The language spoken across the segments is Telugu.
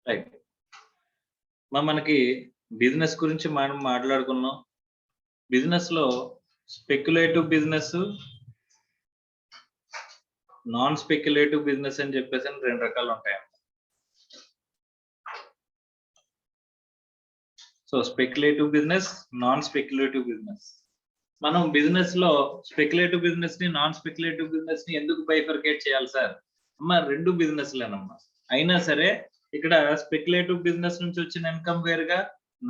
రైట్. మనకి బిజినెస్ గురించి మనం మాట్లాడుకున్నాం. బిజినెస్ లో speculative business, non speculative business అని చెప్పేసి 2 రకాలు ఉంటాయి. So speculative business, non speculative business. మనం బిజినెస్ లో స్పెక్యులేటివ్ బిజినెస్ ని, నాన్ స్పెక్యులేటివ్ బిజినెస్ ని ఎందుకు బైఫర్కేట్ చేయాలి సార్? అమ్మా 2 బిజినెస్లేనమ్మా. అయినా సరే ఇక్కడ స్పెక్యులేటివ్ బిజినెస్ నుంచి వచ్చిన ఇన్కమ్ వేరుగా,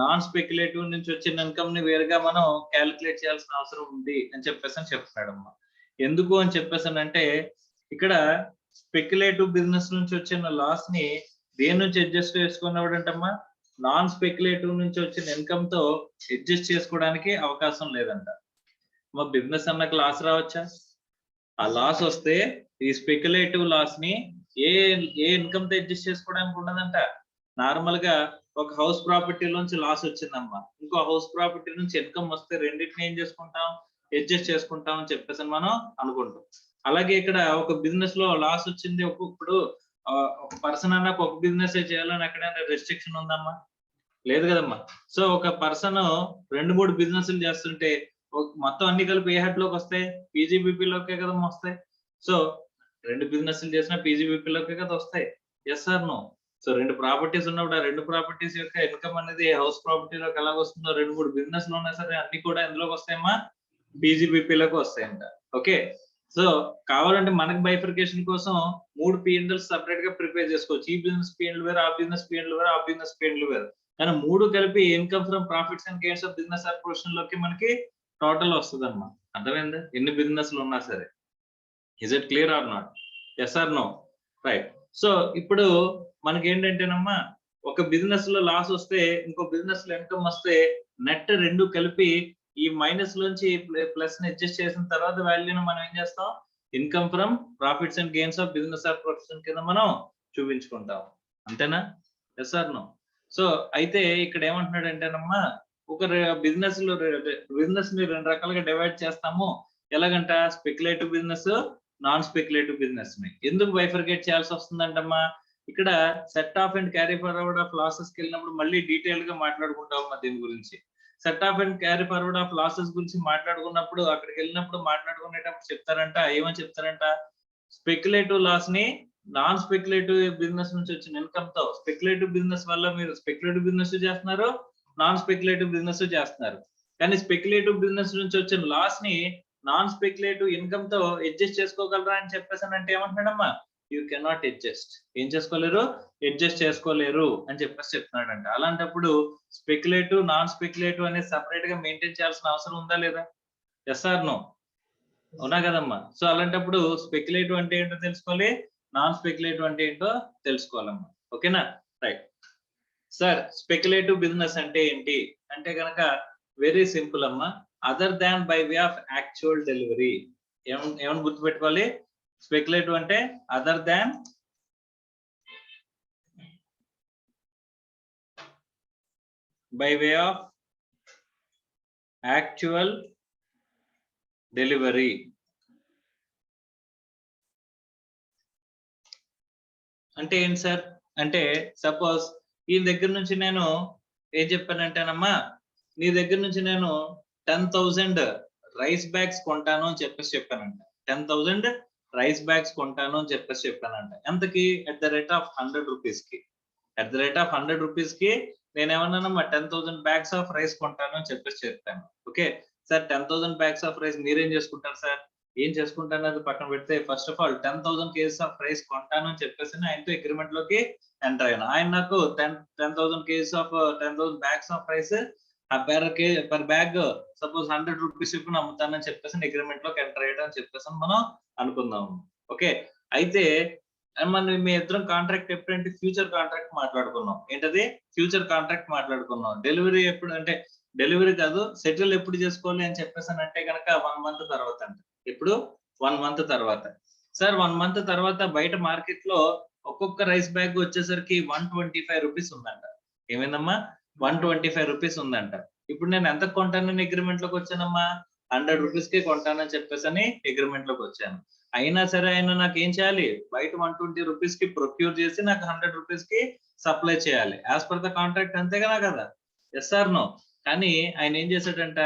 నాన్ స్పెక్యులేటివ్ నుంచి వచ్చిన ఇన్కమ్ ని వేరుగా మనం క్యాలిక్యులేట్ చేయాల్సిన అవసరం ఉంది అని చెప్పేసి చెప్తున్నాడమ్మా. ఎందుకు అని చెప్పేసానంటే ఇక్కడ స్పెక్యులేటివ్ బిజినెస్ నుంచి వచ్చిన లాస్ ని దేని నుంచి అడ్జస్ట్ చేసుకున్నవాడంటమ్మా, నాన్ స్పెక్యులేటివ్ నుంచి వచ్చిన ఇన్కమ్ తో అడ్జస్ట్ చేసుకోవడానికి అవకాశం లేదంట. మా బిజినెస్ అన్నకు లాస్ రావచ్చా? ఆ లాస్ వస్తే ఈ స్పెక్యులేటివ్ లాస్ ని ఏ ఇన్కమ్ తో అడ్జస్ట్ చేసుకోవడానికి ఉండదంట. నార్మల్ గా ఒక హౌస్ ప్రాపర్టీలోంచి లాస్ వచ్చిందమ్మా, ఇంకో హౌస్ ప్రాపర్టీ నుంచి ఇన్కమ్ వస్తే రెండింటిని ఏం చేసుకుంటాం, అడ్జస్ట్ చేసుకుంటాం అని చెప్పేసి మనం అనుకుంటాం. అలాగే ఇక్కడ ఒక బిజినెస్ లో లాస్ వచ్చింది, ఇప్పుడు ఒక పర్సన్ అన్నాక ఒక బిజినెస్ చేయాలని ఎక్కడైనా రెస్ట్రిక్షన్ ఉందమ్మా? లేదు కదమ్మా. సో ఒక పర్సన్ 2-3 బిజినెస్లు చేస్తుంటే మొత్తం అన్ని కలిపి ఏ హెడ్ లోకి వస్తాయి? పీజీబీపీ లోకే కదమ్మా వస్తాయి. సో 2 బిజినెస్లు చేసినా పీజీబీపీ లోకే కదా వస్తాయి. Yes or no? So 2 properties ఉన్నప్పుడు ఆ 2 ప్రాపర్టీస్ యొక్క ఇన్కమ్ అనేది హౌస్ ప్రాపర్టీలోకి ఎలాగ వస్తుందో 2-3 బిజినెస్లు ఉన్నా సరే అన్ని కూడా ఎందులోకి వస్తాయమ్మా? పీజీబీపీలోకి వస్తాయంట. ఓకే. సో కావాలంటే మనకి బైఫర్కేషన్ కోసం 3 P&Ls సెపరేట్ గా ప్రిపేర్ చేసుకోవచ్చు. ఈ బిజినెస్ P&L వేరు, ఆ బిజినెస్ P&L వేరు, ఆ బిజినెస్ P&L వేరు. కానీ 3 కలిపి income from profits and gains of business operation లోకి మనకి టోటల్ వస్తుంది అన్నమాట. అర్థమైందా? ఎన్ని బిజినెస్లు ఉన్నా సరే. Is it clear or not? Yes or no? Right. So ఇప్పుడు మనకి ఏంటంటేనమ్మా, ఒక బిజినెస్ లో లాస్ వస్తే ఇంకో బిజినెస్ లో ఇన్కమ్ వస్తే నెట్ 2 కలిపి ఈ మైనస్ లోంచి ప్లస్ ని అడ్జస్ట్ చేసిన తర్వాత వాల్యూని మనం ఏం చేస్తాం? Income from profits and gains of business operation కింద మనం చూపించుకుంటాం. అంతేనా? Yes or no? సో అయితే ఇక్కడ ఏమంటున్నాడంటేనమ్మా, ఒక బిజినెస్ ని 2 రకాలుగా డివైడ్ చేస్తాము. ఎలాగంట? Speculative business, non speculative business ని. ఎందుకు బైఫర్కేట్ చేయాల్సి వస్తుందంటమ్మా? ఇక్కడ set of and carry forward of losses కి వెళ్ళినప్పుడు మళ్ళీ డీటెయిల్ గా మాట్లాడుకుంటామమ్మా దీని గురించి. సెట్ of and carry forward of లాసెస్ గురించి మాట్లాడుకున్నప్పుడు అక్కడికి వెళ్ళినప్పుడు మాట్లాడుకునేటప్పుడు చెప్తారంట, ఏమని చెప్తారంట? స్పెక్యులేటివ్ లాస్ ని నాన్ స్పెక్యులేటివ్ బిజినెస్ నుంచి వచ్చిన ఇన్కమ్ తో, స్పెక్యులేటివ్ బిజినెస్ వల్ల మీరు స్పెక్యులేటివ్ బిజినెస్ చేస్తున్నారు, నాన్ స్పెక్యులేటివ్ బిజినెస్ చేస్తున్నారు. కానీ స్పెక్యులేటివ్ బిజినెస్ నుంచి వచ్చిన లాస్ ని నాన్ స్పెక్యులేటివ్ ఇన్కమ్ తో అడ్జస్ట్ చేసుకోగలరా అని చెప్పేసానంటే ఏమంటున్నాడమ్మా? You cannot adjust. ఏం చేసుకోలేరు? అడ్జస్ట్ చేసుకోలేరు అని చెప్పేసి చెప్తున్నాడంట. అలాంటప్పుడు స్పెక్యులేటివ్, నాన్ స్పెక్యులేటివ్ అనేది సెపరేట్ గా మెయింటైన్ చేయాల్సిన అవసరం ఉందా లేదా? Yes or no? అవునా కదమ్మా. సో అలాంటప్పుడు స్పెక్యులేటివ్ అంటే ఏంటో తెలుసుకోవాలి, నాన్ స్పెక్యులేటివ్ అంటే ఏంటో తెలుసుకోవాలమ్మా. ఓకేనా? రైట్. సార్ స్పెక్యులేటివ్ బిజినెస్ అంటే ఏంటి అంటే కనుక వెరీ సింపుల్ అమ్మా. Other than by way of actual delivery. ఏమని గుర్తుపెట్టుకోవాలి? స్పెక్యులేటివ్ అంటే other than by way of actual delivery. అంటే ఏంటి సార్? అంటే సపోజ్ ఈ దగ్గర నుంచి నేను ఏం చెప్పానంటేనమ్మా, నీ దగ్గర నుంచి నేను 10,000 రైస్ బ్యాగ్స్ కొంటాను అని చెప్పానంట. 10,000 రైస్ బ్యాగ్స్ కొంటాను అని చెప్పానంట. ఎంతకి? at the rate of 100 rupees కి. at the rate of 100 rupees కి నేనేమన్నానమ్మా, 10,000 బ్యాగ్స్ ఆఫ్ రైస్ కొంటాను అని చెప్పాను. Okay sir, 10,000 bags of rice మీరేం చేసుకుంటారు సార్? ఏం చేసుకుంటాను అది పక్కన పెడితే, first of all 10,000 kgs of rice కొంటాను అని చెప్పేసి ఆయనతో అగ్రిమెంట్ లోకి ఎంటర్ అయ్యాను. ఆయన నాకు 10,000 kgs of 10,000 bags of rice per bag suppose 100 rupees ఇప్పుడు అమ్ముతానని చెప్పేసి అగ్రిమెంట్ లోకి ఎంటర్ అయ్యాడు అని చెప్పేసి మనం అనుకుందాం. ఓకే. అయితే మనం మీ ఇద్దరం కాంట్రాక్ట్ ఎప్పుడంటే ఫ్యూచర్ కాంట్రాక్ట్ మాట్లాడుకున్నాం. ఏంటది? ఫ్యూచర్ కాంట్రాక్ట్ మాట్లాడుకున్నాం. డెలివరీ ఎప్పుడు అంటే, డెలివరీ కాదు, సెటిల్ ఎప్పుడు చేసుకోవాలి అని చెప్పేసి అంటే కనుక 1 month తర్వాత అంట. ఇప్పుడు 1 month తర్వాత. సార్ 1 month తర్వాత బయట మార్కెట్ లో ఒక్కొక్క రైస్ బ్యాగ్ వచ్చేసరికి 125 రూపీస్ ఉందంట. ఏమైందమ్మా? 125 రూపీస్ ఉందంట. ఇప్పుడు నేను ఎంత కొంటానని అగ్రిమెంట్ లోకి వచ్చానమ్మా? 100 రూపీస్ కి కొంటానని చెప్పేసి అగ్రిమెంట్ లోకి వచ్చాను. అయినా సరే ఆయన నాకు ఏం చేయాలి, బయట 120 రూపీస్ కి ప్రొక్యూర్ చేసి నాకు 100 రూపీస్ కి సప్లై చేయాలి, యాజ్ పర్ ద కాంట్రాక్ట్, అంతేగా కదా? Yes or no? కానీ ఆయన ఏం చేశాడంట,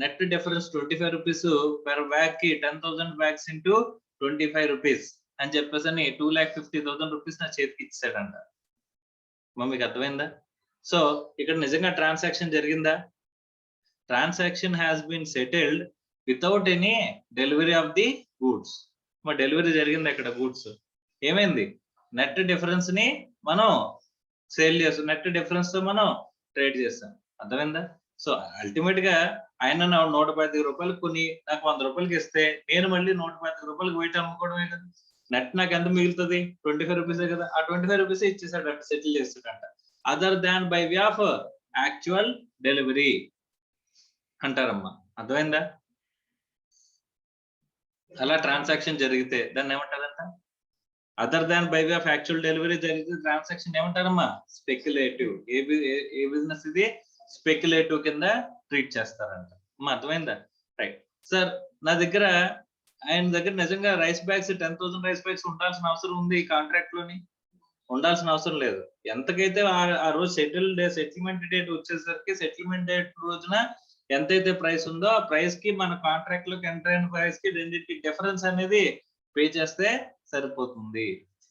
net difference 25 rupees per bag కి 10,000 బ్యాగ్స్ ఇంటూ 25 రూపీస్ అని చెప్పేసి 2,50,000 రూపీస్ నా చేతికి ఇచ్చాడంట. మీకు అర్థమైందా? సో ఇక్కడ నిజంగా ట్రాన్సాక్షన్ జరిగిందా? Transaction has been settled without any delivery of the goods. మా డెలివరీ జరిగింది అక్కడ గూడ్స్. ఏమైంది? నెట్ డిఫరెన్స్ ని మనం సేల్ చేస్తాం, నెట్ డిఫరెన్స్ తో మనం ట్రేడ్ చేస్తాం. అర్థమైందా? సో అల్టిమేట్ గా ఆయన 115 రూపాయలు కొని నాకు 100 రూపాయలకి ఇస్తే నేను మళ్ళీ 115 రూపాయలకి బయట అమ్ముకోవడమే కదా. నెట్ నాకు ఎంత మిగులుతుంది? 25 రూపీసే కదా. ఆ 25 రూపీస్ ఇచ్చేసాడంట, సెటిల్ చేస్తాడంట. Other than by way of actual delivery అంటారమ్మా. అర్థమైందా? అలా ట్రాన్సాక్షన్ జరిగితే దాన్ని ఏమంటారంట? Other than by way of actual delivery జరిగితే ట్రాన్సాక్షన్ ఏమంటారమ్మా? స్పెక్యులేటివ్. ఏ బిజినెస్ ఇది? స్పెక్యులేటివ్ కింద ట్రీట్ చేస్తారంట. అమ్మా అర్థమైందా? రైట్ సార్, నా దగ్గర ఆయన దగ్గర నిజంగా రైస్ బ్యాగ్స్ 10,000 రైస్ బ్యాగ్స్ ఉండాల్సిన అవసరం ఉంది ఈ కాంట్రాక్ట్ లోని? ఉండాల్సిన అవసరం లేదు. ఎంతకైతే ఆ రోజు సెటిల్మెంట్ డేట్ వచ్చేసరికి, సెటిల్మెంట్ డేట్ రోజున ఎంతైతే ప్రైస్ ఉందో ఆ ప్రైస్ కి మన కాంట్రాక్ట్ లోకి ఎంటర్ అయిన ప్రైస్ కి రెండింటికి డిఫరెన్స్ అనేది పే చేస్తే సరిపోతుంది.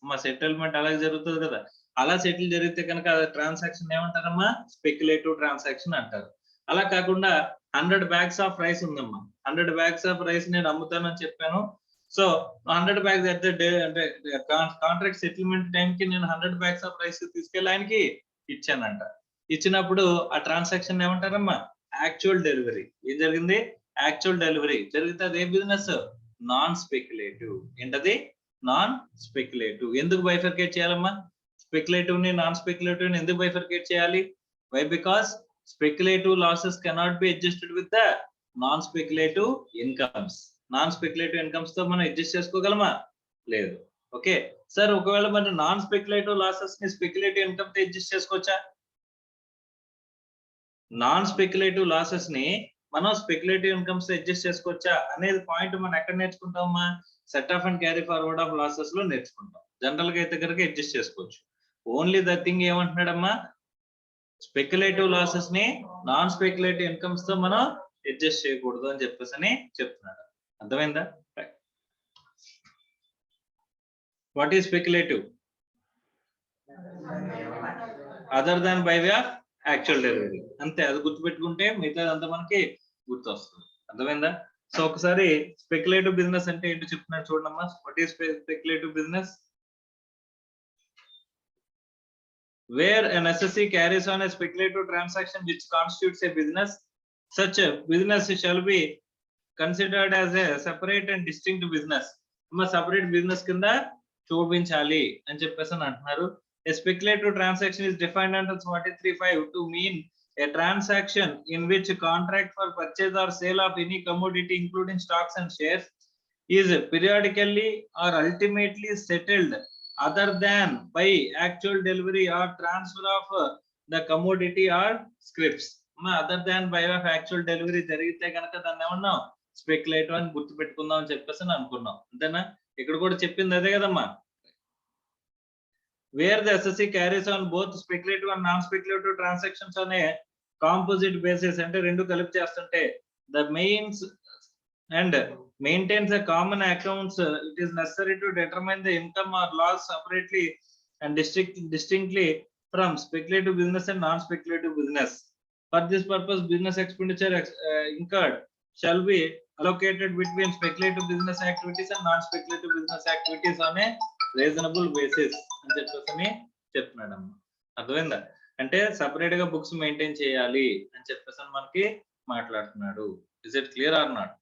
మా సెటిల్మెంట్ అలాగే జరుగుతుంది కదా. అలా సెటిల్ జరిగితే కనుక ట్రాన్సాక్షన్ ఏమంటారమ్మా? స్పెక్యులేటివ్ ట్రాన్సాక్షన్ అంటారు. అలా కాకుండా 100 బ్యాగ్స్ ఆఫ్ రైస్ ఉందమ్మా, 100 బ్యాగ్స్ ఆఫ్ రైస్ నేను అమ్ముతానని చెప్పాను. సో 100 బ్యాగ్స్ అయితే అంటే కాంట్రాక్ట్ సెటిల్మెంట్ టైం కి నేను 100 బ్యాగ్స్ ఆఫ్ రైస్ తీసుకెళ్ళి ఆయనకి ఇచ్చానంట. ఇచ్చినప్పుడు ఆ ట్రాన్సాక్షన్ ఏమంటారమ్మా? Actual delivery. ఏం జరిగింది? యాక్చువల్ డెలివరీ జరిగితే అది ఏ బిజినెస్? Non speculative. ఏంటది? Non speculative. ఎందుకు బైఫర్కేట్ చేయాలమ్మా? స్పెక్యులేటివ్ ని నాన్ స్పెక్యులేటివ్ ని ఎందుకు బైఫర్కేట్ చేయాలి? Why? Because speculative losses cannot be adjusted with the non-speculative incomes. Non-speculative incomes తో మనం అడ్జస్ట్ చేసుకోగలమా? లేదు. ఓకే సార్, ఒకవేళ మనం నాన్ స్పెక్యులేటివ్ లాసెస్ ని స్పెక్యులేటివ్ ఇన్కమ్ తో అడ్జస్ట్ చేసుకోవచ్చా? నాన్ స్పెక్యులేటివ్ లాసెస్ ని మనం స్పెక్యులేటివ్ ఇన్కమ్స్ తో అడ్జస్ట్ చేసుకోవచ్చా అనేది పాయింట్ మనం ఎక్కడ నేర్చుకుంటామా? Set of and carry forward of losses లో నేర్చుకుంటాం. జనరల్ గా అయితే కనుక అడ్జస్ట్ చేసుకోవచ్చు. ఓన్లీ ద థింగ్ ఏమంటున్నాడమ్మా? స్పెక్యులేటివ్ లాసెస్ ని నాన్ స్పెక్యులేటివ్ ఇన్కమ్స్ తో మనం అడ్జస్ట్ చేయకూడదు అని చెప్పేసి చెప్తున్నాడు. అర్థమైందా? What is speculative? Other than by way of actual delivery. అంతే, అది గుర్తుపెట్టుకుంటే మిగతాదంతా మనకి గుర్తు వస్తుంది. అర్థమైందా? సో ఒకసారి స్పెక్యులేటివ్ బిజినెస్ అంటే ఏంటో చెప్తున్నాడు చూడమ్మా. What is speculative business? Where an SSE carries on a speculative transaction which constitutes a business, such a business shall be considered as a separate and distinct business. Separate business kinda చూపించాలి అని చెప్పేసి అంటున్నారు. A speculative transaction is defined under 43(5) to mean a transaction in which a contract for purchase or sale of any commodity including stocks and shares is periodically or ultimately settled other than by actual delivery or transfer of the commodity or scripts. Other than by of actual delivery జరిగితే కనుక దాన్ని ఏమన్నాం? స్పెక్యులేటివ్ అని గుర్తు పెట్టుకుందాం అని చెప్పేసి అనుకున్నాం. అంతేనా? ఇక్కడ కూడా చెప్పింది అదే కదమ్మా. Where the SSE carries on both speculative and non-speculative transactions on a composite basis, అంటే రెండు కలిపి చేస్తుంటే the means and maintains a common accounts, it is necessary to determine the income or loss separately and distinctly from speculative business and non-speculative business. For this purpose, business expenditure incurred shall be allocated between speculative business activities and non-speculative business activities on a reasonable basis అని చెప్పేసి చెప్తున్నాడమ్మా. అర్థమైందా? అంటే సపరేట్ గా బుక్స్ మెయింటైన్ చేయాలి అని చెప్పేసి మనకి మాట్లాడుతున్నాడు. Is it clear or not?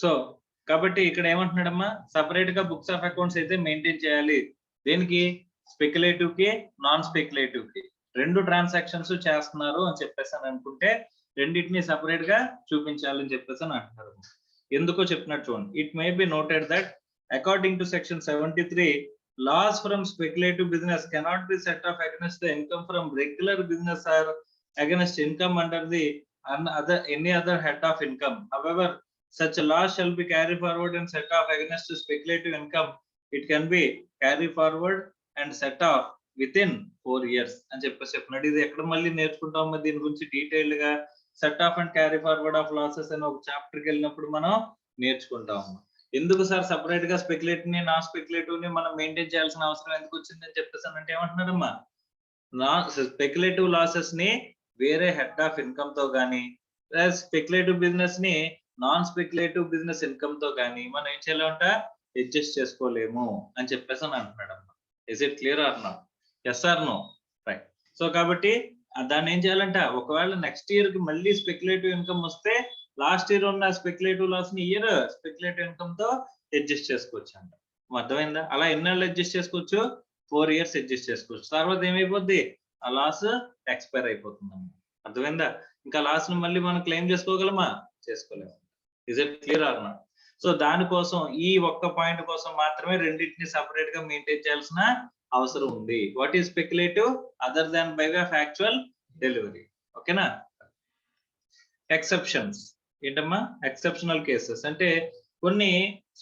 So కాబట్టి ఇక్కడ ఏమంటున్నాడమ్మా? సపరేట్ గా బుక్స్ ఆఫ్ అకౌంట్స్ అయితే మెయింటైన్ చేయాలి. దేనికి? స్పెక్యులేటివ్ కి నాన్ స్పెక్యులేటివ్ కి. రెండు ట్రాన్సాక్షన్స్ చేస్తున్నారు అని చెప్పేసి అనుకుంటే రెండింటిని సపరేట్ గా చూపించాలని చెప్పేసి అంటున్నారు. ఎందుకో చెప్తున్నట్టు చూడండి. It may be noted that according to section 73, loss from speculative business cannot be set off against the income from regular business or against income under the any other head of income. However, such a loss shall be carried forward and set off against speculative income. It can be carried forward and set off within 4 years అని చెప్పినట్టు ఇది ఎక్కడ మళ్ళీ నేర్చుకుంటాం దీని గురించి డీటెయిల్ గా set of and carry forward of losses అని ఒక చాప్టర్ కి వెళ్ళినప్పుడు మనం నేర్చుకుంటాం. ఎందుకు సార్ సెపరేట్ గా స్పెక్యులేటివ్ ని నాన్ స్పెక్యులేటివ్ ని మనం మెయింటైన్ చేయాల్సిన అవసరం ఎందుకు వచ్చిందని చెప్పేసానంటే ఏమంటున్నారమ్మా, స్పెక్యులేటివ్ లాసెస్ ని వేరే హెడ్ ఆఫ్ ఇన్కమ్ తో గానీ స్పెక్యులేటివ్ బిజినెస్ ని నాన్ స్పెక్యులేటివ్ బిజినెస్ ఇన్కమ్ తో గానీ మనం ఏం చేయాలంట అడ్జస్ట్ చేసుకోలేము అని చెప్పేసి అని అంటున్నాడు అమ్మా. Is it clear or not? Yes or no? Right. So కాబట్టి దాన్ని ఏం చేయాలంట, ఒకవేళ నెక్స్ట్ ఇయర్ కి మళ్ళీ స్పెక్యులేటివ్ ఇన్కమ్ వస్తే లాస్ట్ ఇయర్ ఉన్న స్పెక్యులేటివ్ లాస్ ని ఇయర్ స్పెక్యులేటివ్ ఇన్కమ్ తో అడ్జస్ట్ చేసుకోవచ్చు అంట. అర్థమైందా? అలా ఎన్నాళ్ళు అడ్జస్ట్ చేసుకోవచ్చు? 4 years అడ్జస్ట్ చేసుకోవచ్చు. తర్వాత ఏమైపోద్ది, ఆ లాస్ ఎక్స్పైర్ అయిపోతుంది అమ్మా. అర్థమైందా? ఇంకా లాస్ ని మళ్ళీ మనం క్లెయిమ్ చేసుకోగలమా? చేసుకోలేము. Is it clear or not? So దానికోసం ఈ ఒక్క పాయింట్ కోసం మాత్రమే రెండింటిని సెపరేట్ గా మెయింటైన్ చేయాల్సిన అవసరం ఉంది. What is speculative other than by way of actual delivery. ఓకేనా? ఎక్సెప్షన్స్ ఏంటమ్మా? ఎక్సెప్షనల్ కేసెస్ అంటే కొన్ని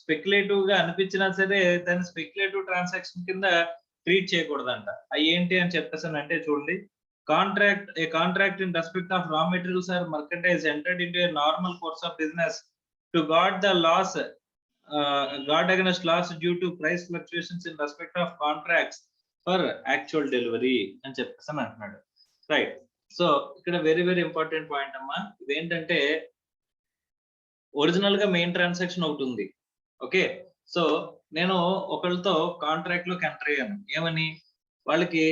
స్పెక్యులేటివ్ గా అనిపించినా సరే దాన్ని స్పెక్యులేటివ్ ట్రాన్సాక్షన్ కింద ట్రీట్ చేయకూడదంట. అవి ఏంటి అని చెప్పేసానంటే చూడండి, a contract in respect of raw materials or merchandise entered into a normal course of business to guard against loss due to price fluctuations in respect of contracts for actual delivery అని చెప్పేసి అంటున్నాడు. రైట్. సో ఇక్కడ వెరీ వెరీ ఇంపార్టెంట్ పాయింట్ అమ్మా. ఇదేంటంటే ఒరిజినల్ గా మెయిన్ ట్రాన్సాక్షన్ ఒకటి ఉంది. ఓకే. సో నేను ఒకళ్ళతో కాంట్రాక్ట్ లోకి ఎంటర్ అయ్యాను. ఏమని, వాళ్ళకి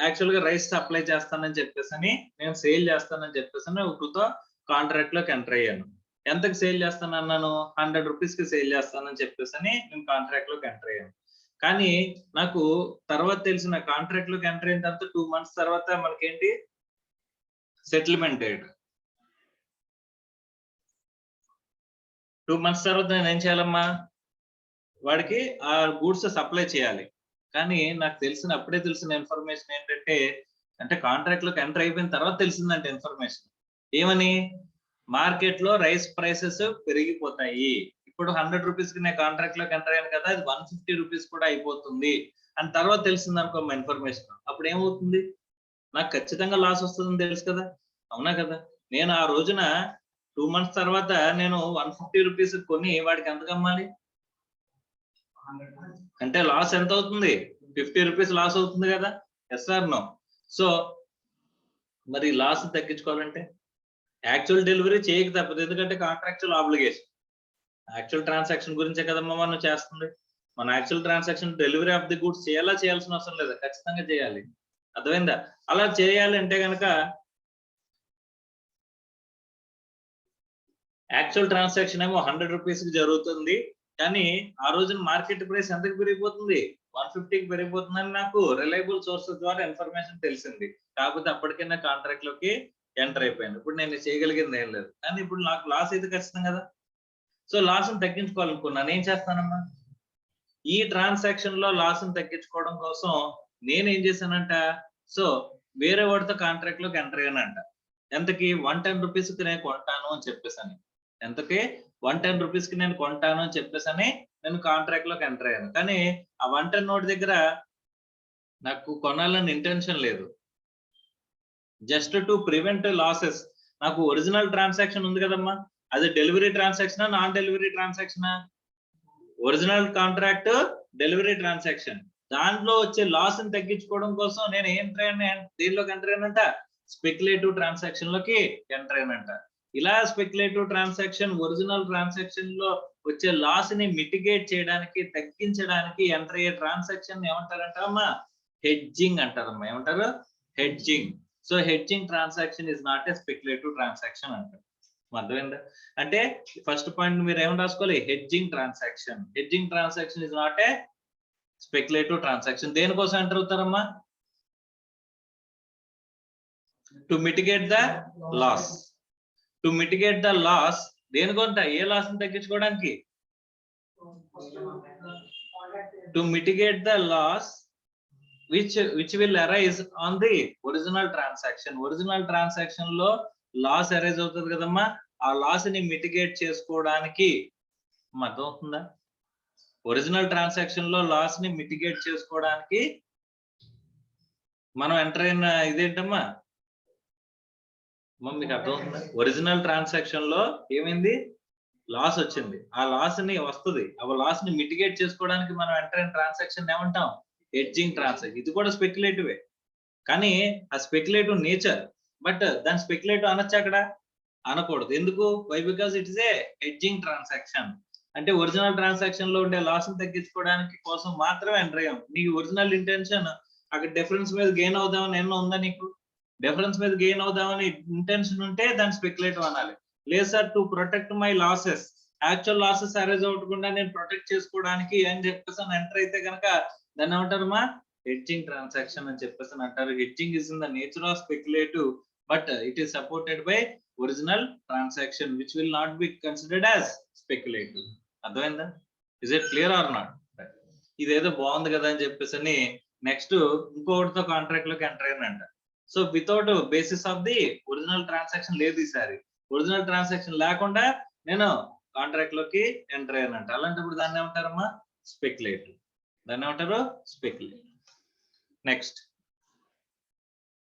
యాక్చువల్ గా రైస్ సప్లై చేస్తానని చెప్పేసి నేను సేల్ చేస్తానని చెప్పేసి ఒకరితో కాంట్రాక్ట్ లోకి ఎంటర్ అయ్యాను. ఎంతకు సేల్ చేస్తాను అన్నాను? 100 rupees కి సేల్ చేస్తానని చెప్పేసి నేను కాంట్రాక్ట్ లోకి ఎంటర్ అయ్యాను. కానీ నాకు తర్వాత తెలిసిన కాంట్రాక్ట్ లోకి ఎంటర్ అయిన తర్వాత 2 months తర్వాత మనకేంటి సెటిల్మెంట్ డేట్. 2 months తర్వాత నేను ఏం చేయాలమ్మా, వాడికి ఆ గూడ్స్ సప్లై చేయాలి. కానీ నాకు అప్పుడే తెలిసిన ఇన్ఫర్మేషన్ ఏంటంటే, అంటే కాంట్రాక్ట్ లోకి ఎంటర్ అయిపోయిన తర్వాత తెలిసిందంటే ఇన్ఫర్మేషన్ ఏమని, మార్కెట్ లో రైస్ ప్రైసెస్ పెరిగిపోతాయి. ఇప్పుడు 100 rupees కి నేను కాంట్రాక్ట్ లోకి ఎంటర్ అయ్యాను కదా, అది 150 rupees కూడా అయిపోతుంది అని తర్వాత తెలిసింది అనుకో మా ఇన్ఫర్మేషన్. అప్పుడు ఏమవుతుంది, నాకు ఖచ్చితంగా లాస్ వస్తుందని తెలుసు కదా, అవునా కదా? నేను ఆ రోజున 2 months తర్వాత నేను 150 rupees కొని వాడికి ఎంత కమ్మాలి అంటే లాస్ ఎంత అవుతుంది? 50 rupees లాస్ అవుతుంది కదా. Yes or no? సో మరి లాస్ తగ్గించుకోవాలంటే యాక్చువల్ డెలివరీ చేయక తప్పదు. ఎందుకంటే కాంట్రాక్చువల్ ఆబ్లిగేషన్. యాక్చువల్ ట్రాన్సాక్షన్ గురించే కదమ్మా మనం చేస్తుంది. మన actual transaction delivery of the goods చేయాల్సిన అవసరం లేదా? ఖచ్చితంగా చేయాలి. అర్థమైందా? అలా చేయాలి అంటే కనుక యాక్చువల్ ట్రాన్సాక్షన్ ఏమో 100 rupees కి జరుగుతుంది. కానీ ఆ రోజున మార్కెట్ ప్రైస్ ఎంతకు పెరిగిపోతుంది? 150కి పెరిగిపోతుందని నాకు రిలయబుల్ సోర్సెస్ ద్వారా ఇన్ఫర్మేషన్ తెలిసింది. కాకపోతే అప్పటికైనా కాంట్రాక్ట్ లోకి ఎంటర్ అయిపోయాను. ఇప్పుడు నేను చేయగలిగింది ఏం లేదు. కానీ ఇప్పుడు నాకు లాస్ అయితే ఖచ్చితం కదా. సో లాస్ ని తగ్గించుకోవాలనుకున్నాను. ఏం చేస్తానమ్మా, ఈ ట్రాన్సాక్షన్ లో లాస్ ని తగ్గించుకోవడం కోసం నేను ఏం చేశానంట, సో వేరే వాడితో కాంట్రాక్ట్ లోకి ఎంటర్ అయ్యానంట. ఎంతకి? 110 rupees కి నేను కొంటాను అని చెప్పేసాను. ఎంతకి? 110 rupees కి నేను కొంటాను అని చెప్పేసాని నేను కాంట్రాక్ట్ లోకి ఎంటర్ అయ్యాను. కానీ ఆ 110 నోట్ దగ్గర నాకు కొనాలని ఇంటెన్షన్ లేదు. Just to prevent losses. నాకు ఒరిజినల్ ట్రాన్సాక్షన్ ఉంది కదమ్మా, అది డెలివరీ ట్రాన్సాక్షనా నాన్ డెలివరీ ట్రాన్సాక్షనా? Original contract delivery transaction. దాంట్లో వచ్చే లాస్ ని తగ్గించుకోవడం కోసం నేను దీనిలోకి ఎంటర్ అయ్యానంట, స్పెక్యులేటివ్ ట్రాన్సాక్షన్ లోకి ఎంటర్ అయ్యానంట. ఇలా స్పెక్యులేటివ్ ట్రాన్సాక్షన్ ఒరిజినల్ ట్రాన్సాక్షన్ లో వచ్చే లాస్ ని మిటిగేట్ చేయడానికి, తగ్గించడానికి ఎంటర్ అయ్యే ట్రాన్సాక్షన్ ఏమంటారంట అమ్మా? హెడ్జింగ్ అంటారమ్మా. ఏమంటారు? Hedging. So hedging transaction is not a speculative transaction అంటారు. అర్థమైందా? అంటే ఫస్ట్ పాయింట్ మీరు ఏమని రాసుకోవాలి? Hedging transaction. Hedging transaction is not a speculative transaction. దేనికోసం ఎంటర్ అవుతారమ్మా? To mitigate the loss. To mitigate the loss దేనికొంట? ఏ లాస్ ని తగ్గించుకోవడానికి? To mitigate the loss which will arise on the original transaction. Original transaction లో లాస్ అరైజ్ అవుతుంది కదమ్మా, ఆ లాస్ ని మిటిగేట్ చేసుకోవడానికి అర్థమవుతుందా? ఒరిజినల్ ట్రాన్సాక్షన్ లో లాస్ ని మిటిగేట్ చేసుకోవడానికి మనం ఎంటర్ అయిన ఇదేంటమ్మా, మీకు అర్థమవుతుందా? ఒరిజినల్ ట్రాన్సాక్షన్ లో ఏమైంది, లాస్ వచ్చింది, ఆ లాస్ ని వస్తుంది, ఆ లాస్ ని మిటిగేట్ చేసుకోవడానికి మనం ఎంటర్ అయిన ట్రాన్సాక్షన్ ఏమంటాం, హెడ్జింగ్ ట్రాన్సాక్షన్. ఇది కూడా స్పెక్యులేటివే, కానీ ఆ స్పెక్యులేటివ్ నేచర్, బట్ దాని స్పెక్యులేటివ్ అనొచ్చు అక్కడ, అనకూడదు. ఎందుకు? Why? Because it is a hedging transaction. అంటే ఒరిజినల్ ట్రాన్సాక్షన్ లో ఉండే లాస్ ని తగ్గించుకోవడానికి కోసం మాత్రమే ఎంటర్ అయ్యాం. నీకు ఒరిజినల్ ఇంటెన్షన్ అక్కడ డిఫరెన్స్ మీద గెయిన్ అవుదామని ఎన్నో ఉందా, నీకు డిఫరెన్స్ మీద గెయిన్ అవుదామని ఇంటెన్షన్ ఉంటే దాన్ని స్పెక్యులేటివ్ అనాలి. లేదు sir, to protect my losses, actual losses arise అవ్వకుండా నేను ప్రొటెక్ట్ చేసుకోవడానికి అని చెప్పేసి ఎంటర్ అయితే కనుక దాన్ని ఏమంటారమ్మా, హెడ్జింగ్ ట్రాన్సాక్షన్ అని చెప్పేసి అంటారు. Hedging is in the nature of speculative, but it is supported by original transaction which will not be considered as speculative. అర్థమైందా? Is it clear or not? ఇదేదో బాగుంది కదా అని చెప్పేసి నెక్స్ట్ ఇంకొకటితో కాంట్రాక్ట్ లోకి ఎంటర్ అయ్యానంట. So without basis of the original transaction లేదు ఈసారి, ఒరిజినల్ ట్రాన్సాక్షన్ లేకుండా నేను కాంట్రాక్ట్ లోకి ఎంటర్ అయ్యానంట. అలాంటప్పుడు దాన్ని ఏమంటారమ్మా, స్పెక్యులేటివ్. దాన్ని ఏమంటారు, speculative. Next,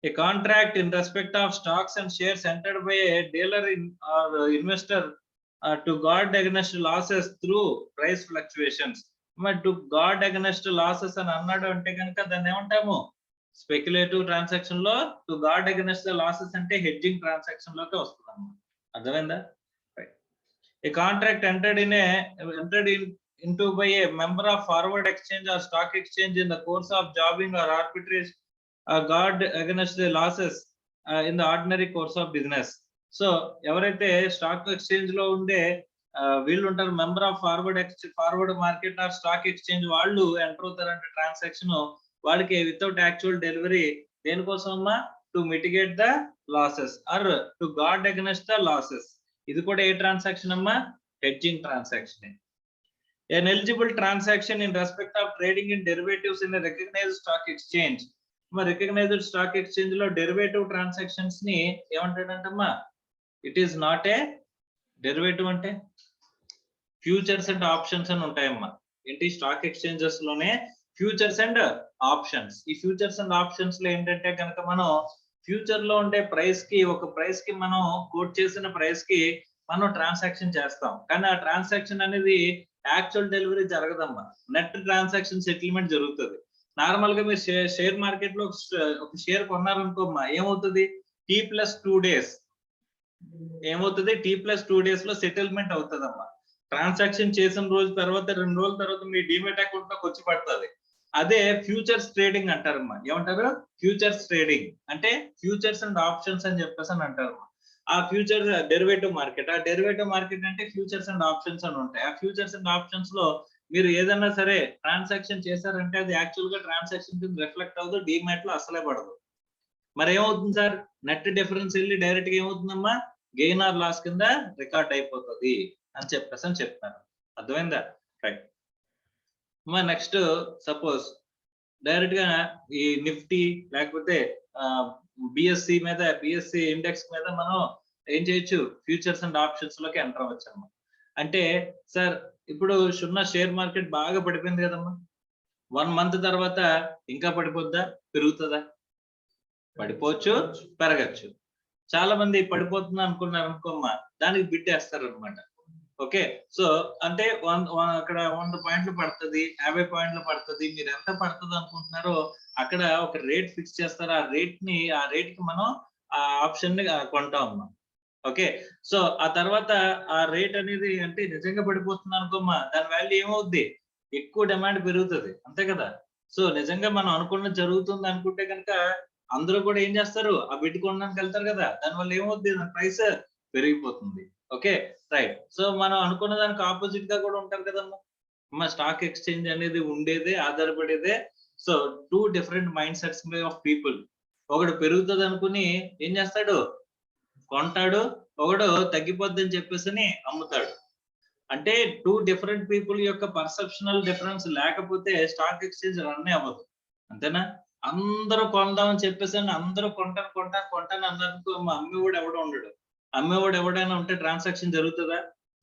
a contract in respect of stocks and shares entered by a dealer or investor to guard against losses through price fluctuations. To guard against losses అని అన్నాడు అంటే కనుక దాన్ని ఏమంటాము, స్పెక్యులేటివ్ ట్రాన్సాక్షన్ లో to guard against the losses అంటే హెడ్జింగ్ ట్రాన్సాక్షన్ లోకి వస్తుంది అన్నమాట. అర్థమైందా? A contract entered into by a member of forward exchange or stock exchange in the course of jobbing or arbitrage guard against the losses in the ordinary course of business. So ఎవరైతే స్టాక్ ఎక్స్చేంజ్ లో ఉండే వీళ్ళు ఉంటారు, member of forward market or stock exchange, వాళ్ళు ఎంటర్ అవుతారంటే ట్రాన్సాక్షన్, వాళ్ళకి వితౌట్ యాక్చువల్ డెలివరీ, దేనికోసం అమ్మా, to mitigate the losses or to guard against the losses. ఇది కూడా ఏ ట్రాన్సాక్షన్ అమ్మా, hedging transaction. An eligible transaction in respect of trading in derivatives in a recognized stock exchange. Recognized stock exchange లో డెరివేటివ్ ట్రాన్సాక్షన్స్ ని ఏమంటాడంటమ్మా, it is not a derivative, అంటే ఫ్యూచర్స్ అండ్ ఆప్షన్స్ అని ఉంటాయమ్మా. ఏంటి, స్టాక్ ఎక్స్చేంజెస్ లోనే ఫ్యూచర్స్ అండ్ ఆప్షన్స్. ఈ ఫ్యూచర్స్ అండ్ ఆప్షన్స్ లో ఏంటంటే కనుక మనం ఫ్యూచర్ లో ఉండే ప్రైస్ కి, ఒక ప్రైస్ కి మనం కోట్ చేసిన ప్రైస్ కి మనం ట్రాన్సాక్షన్ చేస్తాం, కానీ ఆ ట్రాన్సాక్షన్ అనేది యాక్చువల్ డెలివరీ జరగదమ్మా, నెట్ ట్రాన్సాక్షన్ సెటిల్మెంట్ జరుగుతుంది. నార్మల్ గా మీరు షేర్ మార్కెట్ లో ఒక షేర్ కొన్నారనుకోమ్మా, ఏమవుతుంది, T+2 days ఏమవుతుంది, T+2 days లో సెటిల్మెంట్ అవుతుందమ్మా. ట్రాన్సాక్షన్ చేసిన రోజు తర్వాత 2 రోజుల తర్వాత మీ డిమెట్ అకౌంట్ లోకి వచ్చి పడుతుంది. అదే ఫ్యూచర్స్ ట్రేడింగ్ అంటారమ్మా. ఏమంటారు, ఫ్యూచర్స్ ట్రేడింగ్ అంటే ఫ్యూచర్స్ అండ్ ఆప్షన్స్ అని చెప్పేసి అని అంటారు. ఆ ఫ్యూచర్ డెరివేటివ్ మార్కెట్, ఆ డెరివేటివ్ మార్కెట్ అంటే ఫ్యూచర్స్ అండ్ ఆప్షన్స్ అని ఉంటాయి. ఆ ఫ్యూచర్స్ అండ్ ఆప్షన్స్ లో మీరు ఏదైనా సరే ట్రాన్సాక్షన్ చేశారంటే అది యాక్చువల్ గా ట్రాన్సాక్షన్ కింద రిఫ్లెక్ట్ అవ్వదు, డిమాట్ లో అసలే పడదు. మరి ఏమవుతుంది సార్, నెట్ డిఫరెన్స్ వెళ్ళి డైరెక్ట్ గా ఏమవుతుందమ్మా, గెయిన్ ఆర్ లాస్ కింద రికార్డ్ అయిపోతుంది అని చెప్పేసి అని చెప్తాను. అర్థమైందా? రైట్. నెక్స్ట్, సపోజ్ డైరెక్ట్ గా ఈ నిఫ్టీ లేకపోతే బిఎస్సి మీద, బిఎస్సి ఇండెక్స్ మీద మనం ఏం చేయొచ్చు, ఫ్యూచర్స్ అండ్ ఆప్షన్స్ లోకి ఎంటర్ అవ్వచ్చు అన్నమాట. అంటే సార్ ఇప్పుడు ఉన్న షేర్ మార్కెట్ బాగా పడిపోయింది కదమ్మా, 1 month తర్వాత ఇంకా పడిపోద్దా, పెరుగుతుందా? పడిపోవచ్చు, పెరగచ్చు. చాలా మంది పడిపోతుంది అనుకున్నారు అనుకోమ్మా, దానికి బిట్ వేస్తారు అనమాట. ఓకే, సో అంటే అక్కడ 100 పాయింట్లు పడుతుంది, 50 పాయింట్లు పడుతుంది, మీరు ఎంత పడుతుంది అనుకుంటున్నారో అక్కడ ఒక రేట్ ఫిక్స్ చేస్తారు. ఆ రేట్ కి మనం ఆ ఆప్షన్ ని కొంటాం అన్నమాట. ఓకే, సో ఆ తర్వాత ఆ రేట్ అనేది అంటే నిజంగా పడిపోతుంది అనుకోమ్మా, దాని వాల్యూ ఏమవుద్ది, ఎక్కువ డిమాండ్ పెరుగుతుంది, అంతే కదా. సో నిజంగా మనం అనుకున్నది జరుగుతుంది అనుకుంటే కనుక అందరూ కూడా ఏం చేస్తారు, ఆ బిట్ కొనడానికి వెళ్తారు కదా, దానివల్ల ఏమవుద్ది, దాని ప్రైస్ పెరిగిపోతుంది. Okay, right. సో మనం అనుకున్న దానికి ఆపోజిట్ గా కూడా ఉంటారు కదమ్మా. స్టాక్ ఎక్స్చేంజ్ అనేది ఉండేదే, ఆధారపడేదే. So 2 different mind sets of people. ఒకడు పెరుగుతుంది అనుకుని ఏం చేస్తాడు, కొంటాడు, ఒకడు తగ్గిపోద్ది అని చెప్పేసి అమ్ముతాడు. అంటే 2 different పీపుల్ యొక్క పర్సెప్షనల్ డిఫరెన్స్ లేకపోతే స్టాక్ ఎక్స్చేంజ్ రన్ అవ్వదు, అంతేనా? అందరూ కొందామని చెప్పేసి అందరూ కొంటాను అన్నప్పుడు మా అమ్మేవాడు ఎవడో ఉండడు. అమ్మేవాడు ఎవడైనా ఉంటే ట్రాన్సాక్షన్ జరుగుతుందా?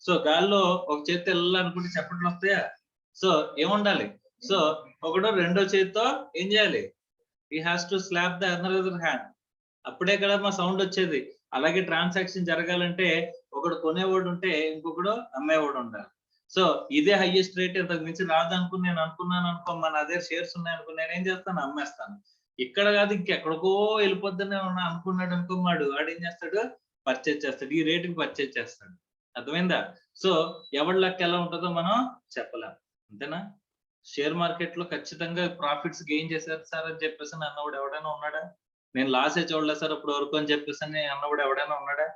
సో గాల్లో ఒక చేత్తో అనుకుంటే చప్పట్లు వస్తాయా? సో ఏముండాలి? సో ఒకడు రెండో చేత్తో ఏం చేయాలి? He has to slap the another hand. అప్పుడే కదా మా సౌండ్ వచ్చేది. అలాగే ట్రాన్సాక్షన్ జరగాలంటే ఒకడు కొనేవాడు ఉంటే ఇంకొకడు అమ్మేవాడు ఉండాలి. సో ఇదే హైయెస్ట్ రేట్, ఇంతకు మించి రాదనుకుని నేను అనుకున్నాను అనుకో, మన అదే షేర్స్ ఉన్నాయనుకో, నేనేం చేస్తాను? అమ్మేస్తాను. ఇక్కడ కాదు ఇంకెక్కడికో వెళ్ళిపోద్దనే అనుకున్నాడు అనుకో, వాడేం చేస్తాడు? పర్చేజ్ చేస్తాడు. ఈ రేటుకి పర్చేజ్ చేస్తాడు. అర్థమైందా? సో ఎవరి లెక్క ఎలా ఉంటుందో మనం చెప్పలేం. అంతేనా? షేర్ మార్కెట్ లో ఖచ్చితంగా ప్రాఫిట్స్ గెయిన్ చేశారు సార్ అని చెప్పేసి అన్నవాడు ఎవడైనా ఉన్నాడా? నేను లాసే చూడలేదు సార్ ఇప్పుడు వరకు అని చెప్పేసి అన్నవాడు ఎవడైనా ఉన్నాడా?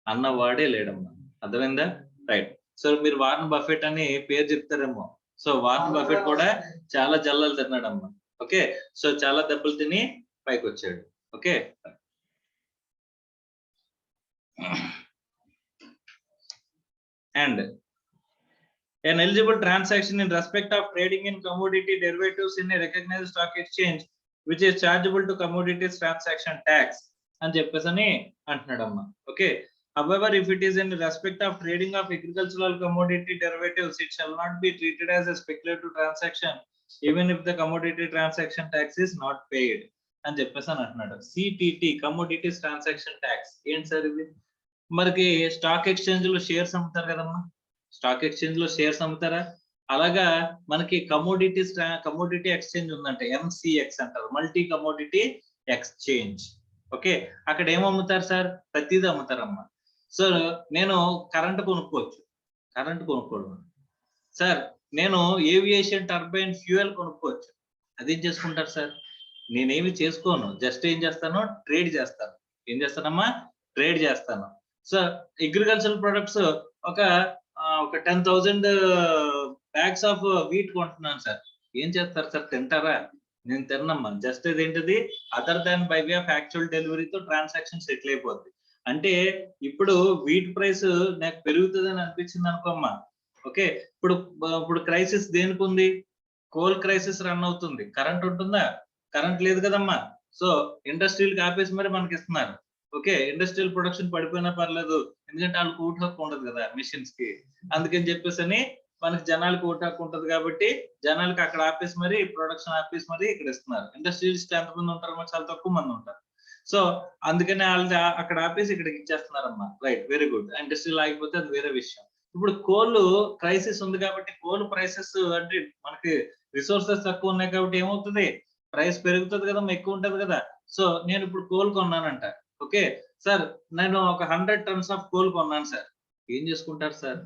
అన్నవాడే లేడమ్మా. అర్థమైందా? రైట్. సో మీరు వారన్ బఫెట్ అని పేరు చెప్తారేమో. సో వారన్ బఫెట్ కూడా చాలా జల్లలు తిన్నాడమ్మా. ఓకే. సో చాలా దెబ్బలు తిని పైకి వచ్చాడు. Okay. And an eligible transaction in respect of trading in commodity derivatives in a recognized stock exchange which is chargeable to commodities transaction tax అని చెప్పేసి అంటున్నాడమ్మా. Okay. However, if it is in respect of trading of agricultural commodity derivatives, it shall not be treated as a speculative transaction even if the commodity transaction tax is not paid అని చెప్పేసి అంటున్నాడు. CTT, commodities transaction tax. ఏంటి సార్ ఇది? మనకి స్టాక్ ఎక్స్చేంజ్ లో షేర్స్ అమ్ముతారు కదమ్మా. స్టాక్ ఎక్స్చేంజ్ లో షేర్స్ అమ్ముతారా? అలాగా మనకి కమోడిటీ ఎక్స్చేంజ్ ఉందంటే MCX అంటారు, మల్టీ కమోడిటీ ఎక్స్చేంజ్. ఓకే. అక్కడ ఏం అమ్ముతారు సార్? ప్రతిదీ అమ్ముతారమ్మా. సో నేను కరెంట్ కొనుక్కోవచ్చు. కరెంట్ కొనుక్కోవడం సార్. నేను ఏవియేషన్ టర్బైన్ ఫ్యూయల్ కొనుక్కోవచ్చు. అదేం చేసుకుంటారు సార్? నేనేమి చేసుకోను, జస్ట్ ఏం చేస్తాను? ట్రేడ్ చేస్తాను. ఏం చేస్తానమ్మా? ట్రేడ్ చేస్తాను. సో అగ్రికల్చరల్ ప్రొడక్ట్స్ ఒక 10,000 బ్యాగ్స్ ఆఫ్ వీట్ కొంటున్నాను సార్. ఏం చేస్తారు సార్? తింటారా? నేను తిన్నమ్మా. జస్ట్ ఇదేంటిది? Other than by way of actual డెలివరీతో ట్రాన్సాక్షన్ సెటిల్ అయిపోద్ది. అంటే ఇప్పుడు వీట్ ప్రైస్ నాకు పెరుగుతుందని అనిపించింది అనుకోమ్మా. ఓకే. ఇప్పుడు క్రైసిస్ దేనికి ఉంది? కోల్ క్రైసిస్ రన్ అవుతుంది. కరెంట్ ఉంటుందా? కరెంట్ లేదు కదమ్మా. సో ఇండస్ట్రీలకు ఆపేసి మరి మనకి ఇస్తున్నారు. ఓకే. ఇండస్ట్రియల్ ప్రొడక్షన్ పడిపోయినా పర్లేదు, ఎందుకంటే వాళ్ళకి ఓటు హక్కు ఉండదు కదా మిషన్స్ కి. అందుకని చెప్పేసి మనకి జనాలకు ఓటు హక్కు ఉంటది కాబట్టి జనాలకి అక్కడ ఆపేసి మరి ప్రొడక్షన్ ఆపేసి మరి ఇక్కడ ఇస్తున్నారు. ఇండస్ట్రియలిస్ట్ ఎంతమంది ఉంటారు? మరి చాలా తక్కువ మంది ఉంటారు. సో అందుకని వాళ్ళది అక్కడ ఆపేసి ఇక్కడికి ఇచ్చేస్తున్నారమ్మా. Right, very good. ఇండస్ట్రియల్ ఆగిపోతే అది వేరే విషయం. ఇప్పుడు కోల్ క్రైసిస్ ఉంది కాబట్టి కోల్ ప్రైసెస్ అంటే మనకి రిసోర్సెస్ తక్కువ ఉన్నాయి కాబట్టి ఏమవుతుంది? ప్రైస్ పెరుగుతుంది కదా, ఎక్కువ ఉంటది కదా. సో నేను ఇప్పుడు కోల్ కొన్నానంట. ఓకే సార్, నేను ఒక 100 టన్స్ ఆఫ్ కోల్ కొన్నాను సార్. ఏం చేసుకుంటారు సార్?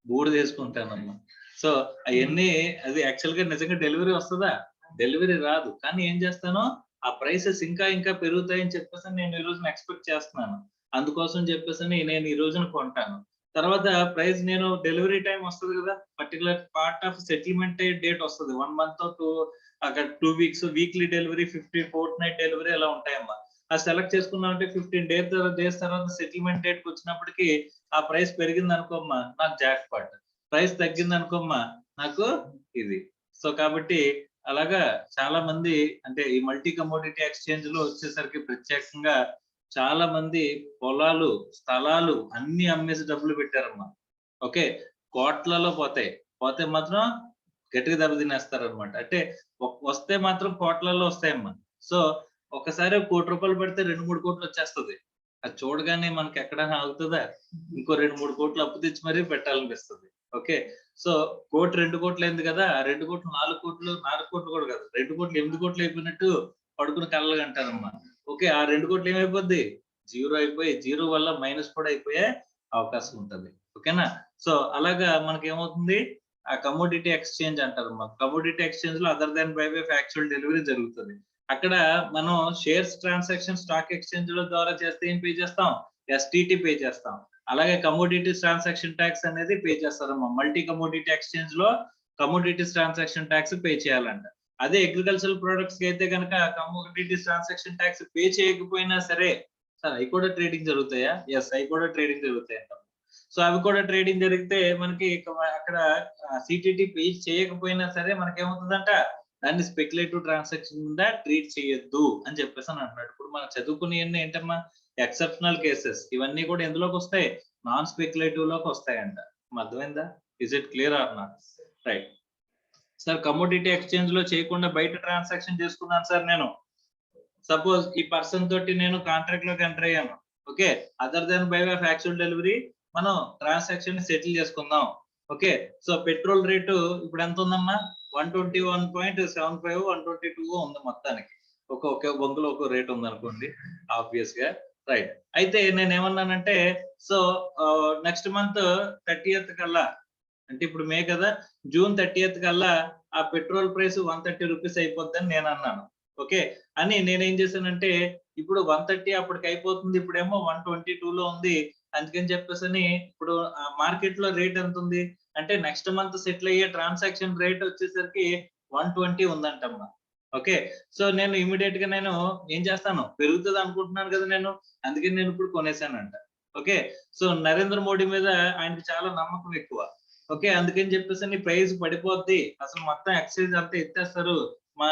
బూడిద వేసుకుంటానమ్మా. సో అవన్నీ అది యాక్చువల్ గా నిజంగా డెలివరీ వస్తుందా? డెలివరీ రాదు. కానీ ఏం చేస్తాను? ఆ ప్రైసెస్ ఇంకా ఇంకా పెరుగుతాయని చెప్పేసి నేను ఈ రోజున ఎక్స్పెక్ట్ చేస్తున్నాను. అందుకోసం చెప్పేసి నేను ఈ రోజున కొంటాను. తర్వాత ప్రైస్ నేను డెలివరీ టైం వస్తుంది కదా, particular part of settlement date వస్తుంది. 1 month 2 weeks, weekly delivery, 50 fortnight delivery అలా ఉంటాయమ్మా. అది సెలెక్ట్ చేసుకున్నామంటే 15 డేస్ తర్వాత సెటిల్మెంట్ డేట్ కి వచ్చినప్పటికి ఆ ప్రైస్ పెరిగింది అనుకోమ్మా, నాకు జాక్ పాట్. ప్రైస్ తగ్గింది అనుకోమ్మా, నాకు ఇది. సో కాబట్టి అలాగా చాలా మంది అంటే ఈ మల్టీ కమోడిటీ ఎక్స్చేంజ్ లో వచ్చేసరికి ప్రత్యేకంగా చాలా మంది పొలాలు, స్థలాలు అన్ని అమ్మేసి డబ్బులు పెట్టారమ్మా. ఓకే. కోట్లలో పోతే మాత్రం గట్టిగా దెబ్బ తినేస్తారనమాట. అంటే వస్తే మాత్రం కోట్లలో వస్తాయమ్మా. సో ఒకసారి 1 కోటి రూపాయలు పెడితే 2-3 కోట్లు వచ్చేస్తుంది. అది చూడగానే మనకి ఎక్కడైనా ఆగుతుందా? ఇంకో 2-3 కోట్లు అప్పు తెచ్చి మరీ పెట్టాలనిపిస్తుంది. ఓకే. సో 1 కోటి 2 కోట్లు అయింది కదా, 2 కోట్లు 4 కోట్లు, 4 కోట్లు కూడా కాదు, 2 కోట్లు 8 కోట్లు అయిపోయినట్టు పడుకుని కళ్ళగా అంటారమ్మా. ఓకే. ఆ 2 కోట్లు ఏమైపోద్ది? జీరో అయిపోయి, జీరో వల్ల మైనస్ కూడా అయిపోయే అవకాశం ఉంటుంది. ఓకేనా? సో అలాగా మనకి ఏమవుతుంది? ఆ కమోడిటీ ఎక్స్చేంజ్ అంటారమ్మా. కమోడిటీ ఎక్స్చేంజ్ లో other than by way of actual delivery జరుగుతుంది. అక్కడ మనం షేర్స్ ట్రాన్సాక్షన్ స్టాక్ ఎక్స్చేంజ్ లో ద్వారా చేస్తే ఏం పే చేస్తాం? STT పే చేస్తాం. అలాగే కమోడిటీస్ ట్రాన్సాక్షన్ ట్యాక్స్ అనేది పే చేస్తారమ్మా. మల్టీ కమోడిటీ ఎక్స్చేంజ్ లో కమోడిటీస్ ట్రాన్సాక్షన్ ట్యాక్స్ పే చేయాలంట. అదే అగ్రికల్చరల్ ప్రొడక్ట్స్ కి అయితే కనుక కమోడిటీస్ ట్రాన్సాక్షన్ ట్యాక్స్ పే చేయకపోయినా సరే, సార్ అవి కూడా ట్రేడింగ్ జరుగుతాయా? ఎస్, అవి కూడా ట్రేడింగ్ జరుగుతాయి అంట. సో అవి కూడా ట్రేడింగ్ జరిగితే మనకి అక్కడ CTT పే చేయకపోయినా సరే మనకి ఏమవుతుందంట? దాన్ని స్పెక్యులేటివ్ ట్రాన్సాక్షన్ కింద ట్రీట్ చేయొద్దు అని చెప్పేసి అని అంటున్నాడు. ఇప్పుడు మనం చదువుకునేవన్నీ ఏంటమ్మా ఎక్సెప్షనల్ కేసెస్, ఇవన్నీ కూడా ఎందులోకి వస్తాయి, నాన్ స్పెక్యులేటివ్ లోకి వస్తాయంట. అర్థమైందా? Is it clear or not? Right sir, commodity exchange లో చేయకుండా బయట ట్రాన్సాక్షన్ చేసుకున్నాను సార్ నేను. సపోజ్ ఈ పర్సన్ తోటి నేను కాంట్రాక్ట్ లోకి ఎంటర్ అయ్యాను. Okay, other than by of actual delivery మనం ట్రాన్సాక్షన్ సెటిల్ చేసుకుందాం. ఓకే, సో పెట్రోల్ రేటు ఇప్పుడు ఎంత ఉందమ్మా, 121.75 122 ఉంది మొత్తానికి. ఒకే బొంగులో ఒక రేట్ ఉంది అనుకోండి ఆబ్వియస్ గా. రైట్, అయితే నేను ఏమన్నానంటే సో నెక్స్ట్ మంత్ 30th కల్లా, అంటే ఇప్పుడు మే కదా, జూన్ 30th కల్లా ఆ పెట్రోల్ ప్రైస్ 130 రూపీస్ అయిపోద్దని నేను అన్నాను. ఓకే, అని నేనేం చేశానంటే ఇప్పుడు 130 అప్పటికి అయిపోతుంది, ఇప్పుడేమో 122 లో ఉంది. అందుకని చెప్పేసి ఇప్పుడు మార్కెట్ లో రేట్ ఎంత ఉంది అంటే నెక్స్ట్ మంత్ సెటిల్ అయ్యే ట్రాన్సాక్షన్ రేట్ వచ్చేసరికి 120 ఉందంటమ్మా. ఓకే, సో నేను ఇమీడియట్ గా నేను ఏం చేస్తాను, పెరుగుతుంది అనుకుంటున్నాను కదా నేను, అందుకని నేను ఇప్పుడు కొనేసానంట. ఓకే, సో నరేంద్ర మోడీ మీద ఆయనకి చాలా నమ్మకం ఎక్కువ. ఓకే, అందుకని చెప్పేసి ప్రైస్ పడిపోద్ది, అసలు మొత్తం ఎక్సైజ్ అంతా ఎత్తేస్తారు, మా